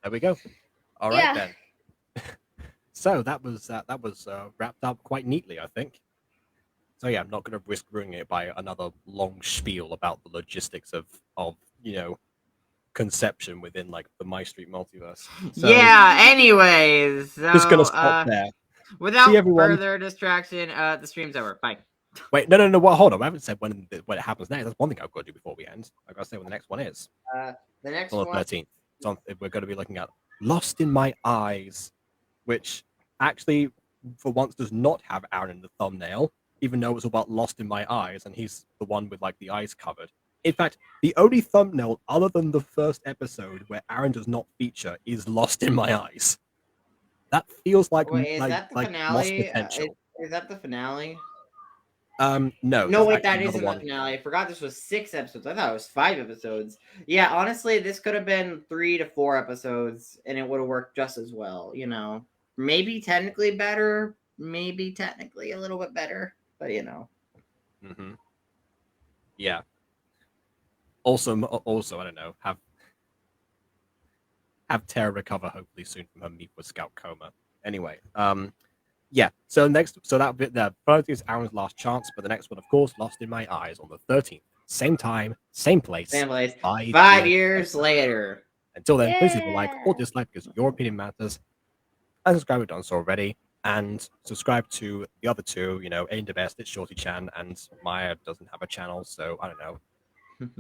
There we go. All right then. So that was wrapped up quite neatly, I think. So yeah, I'm not going to risk ruining it by another long spiel about the logistics of you know, conception within like the MyStreet multiverse. So, yeah. Anyways, so, just gonna stop there. Without further distraction, the stream's over. Bye. Wait, no. Well, hold on. I haven't said when it happens next. That's one thing I've got to do before we end. I've got to say when the next one is. The next on the 13th. We're going to be looking at Lost in My Eyes, which actually, for once, does not have Aaron in the thumbnail, even though it's about Lost in My Eyes, and he's the one with like the eyes covered. In fact, the only thumbnail other than the first episode where Aaron does not feature is Lost in My Eyes. That feels like that the finale? lost potential. Is that the finale? No. No, wait, that isn't the finale. I forgot this was 6 episodes. I thought it was 5 episodes. Yeah, honestly, this could have been 3 to 4 episodes, and it would have worked just as well. You know, maybe technically better, maybe technically a little bit better, but you know. Mm-hmm. Yeah. Also, I don't know. Have Tara recover hopefully soon from her meet with Scout coma. Anyway, yeah. So the first is Aaron's last chance, but the next one, of course, Lost in My Eyes on the 13th, same time, same place. 5 years later. Until then, please leave a like or dislike because your opinion matters. And subscribe if you've done so already, and subscribe to the other two. You know, Aiden the Best, it's Shorty Chan, and Maya doesn't have a channel, so I don't know.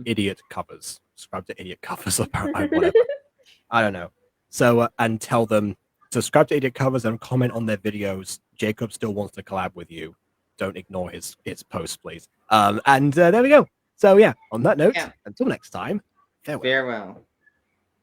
Idiot Covers. Subscribe to Idiot Covers, apparently, whatever. I don't know. So, and tell them, subscribe to Idiot Covers and comment on their videos. Jacob still wants to collab with you. Don't ignore his posts, please. And there we go. So, yeah, on that note, until next time, farewell.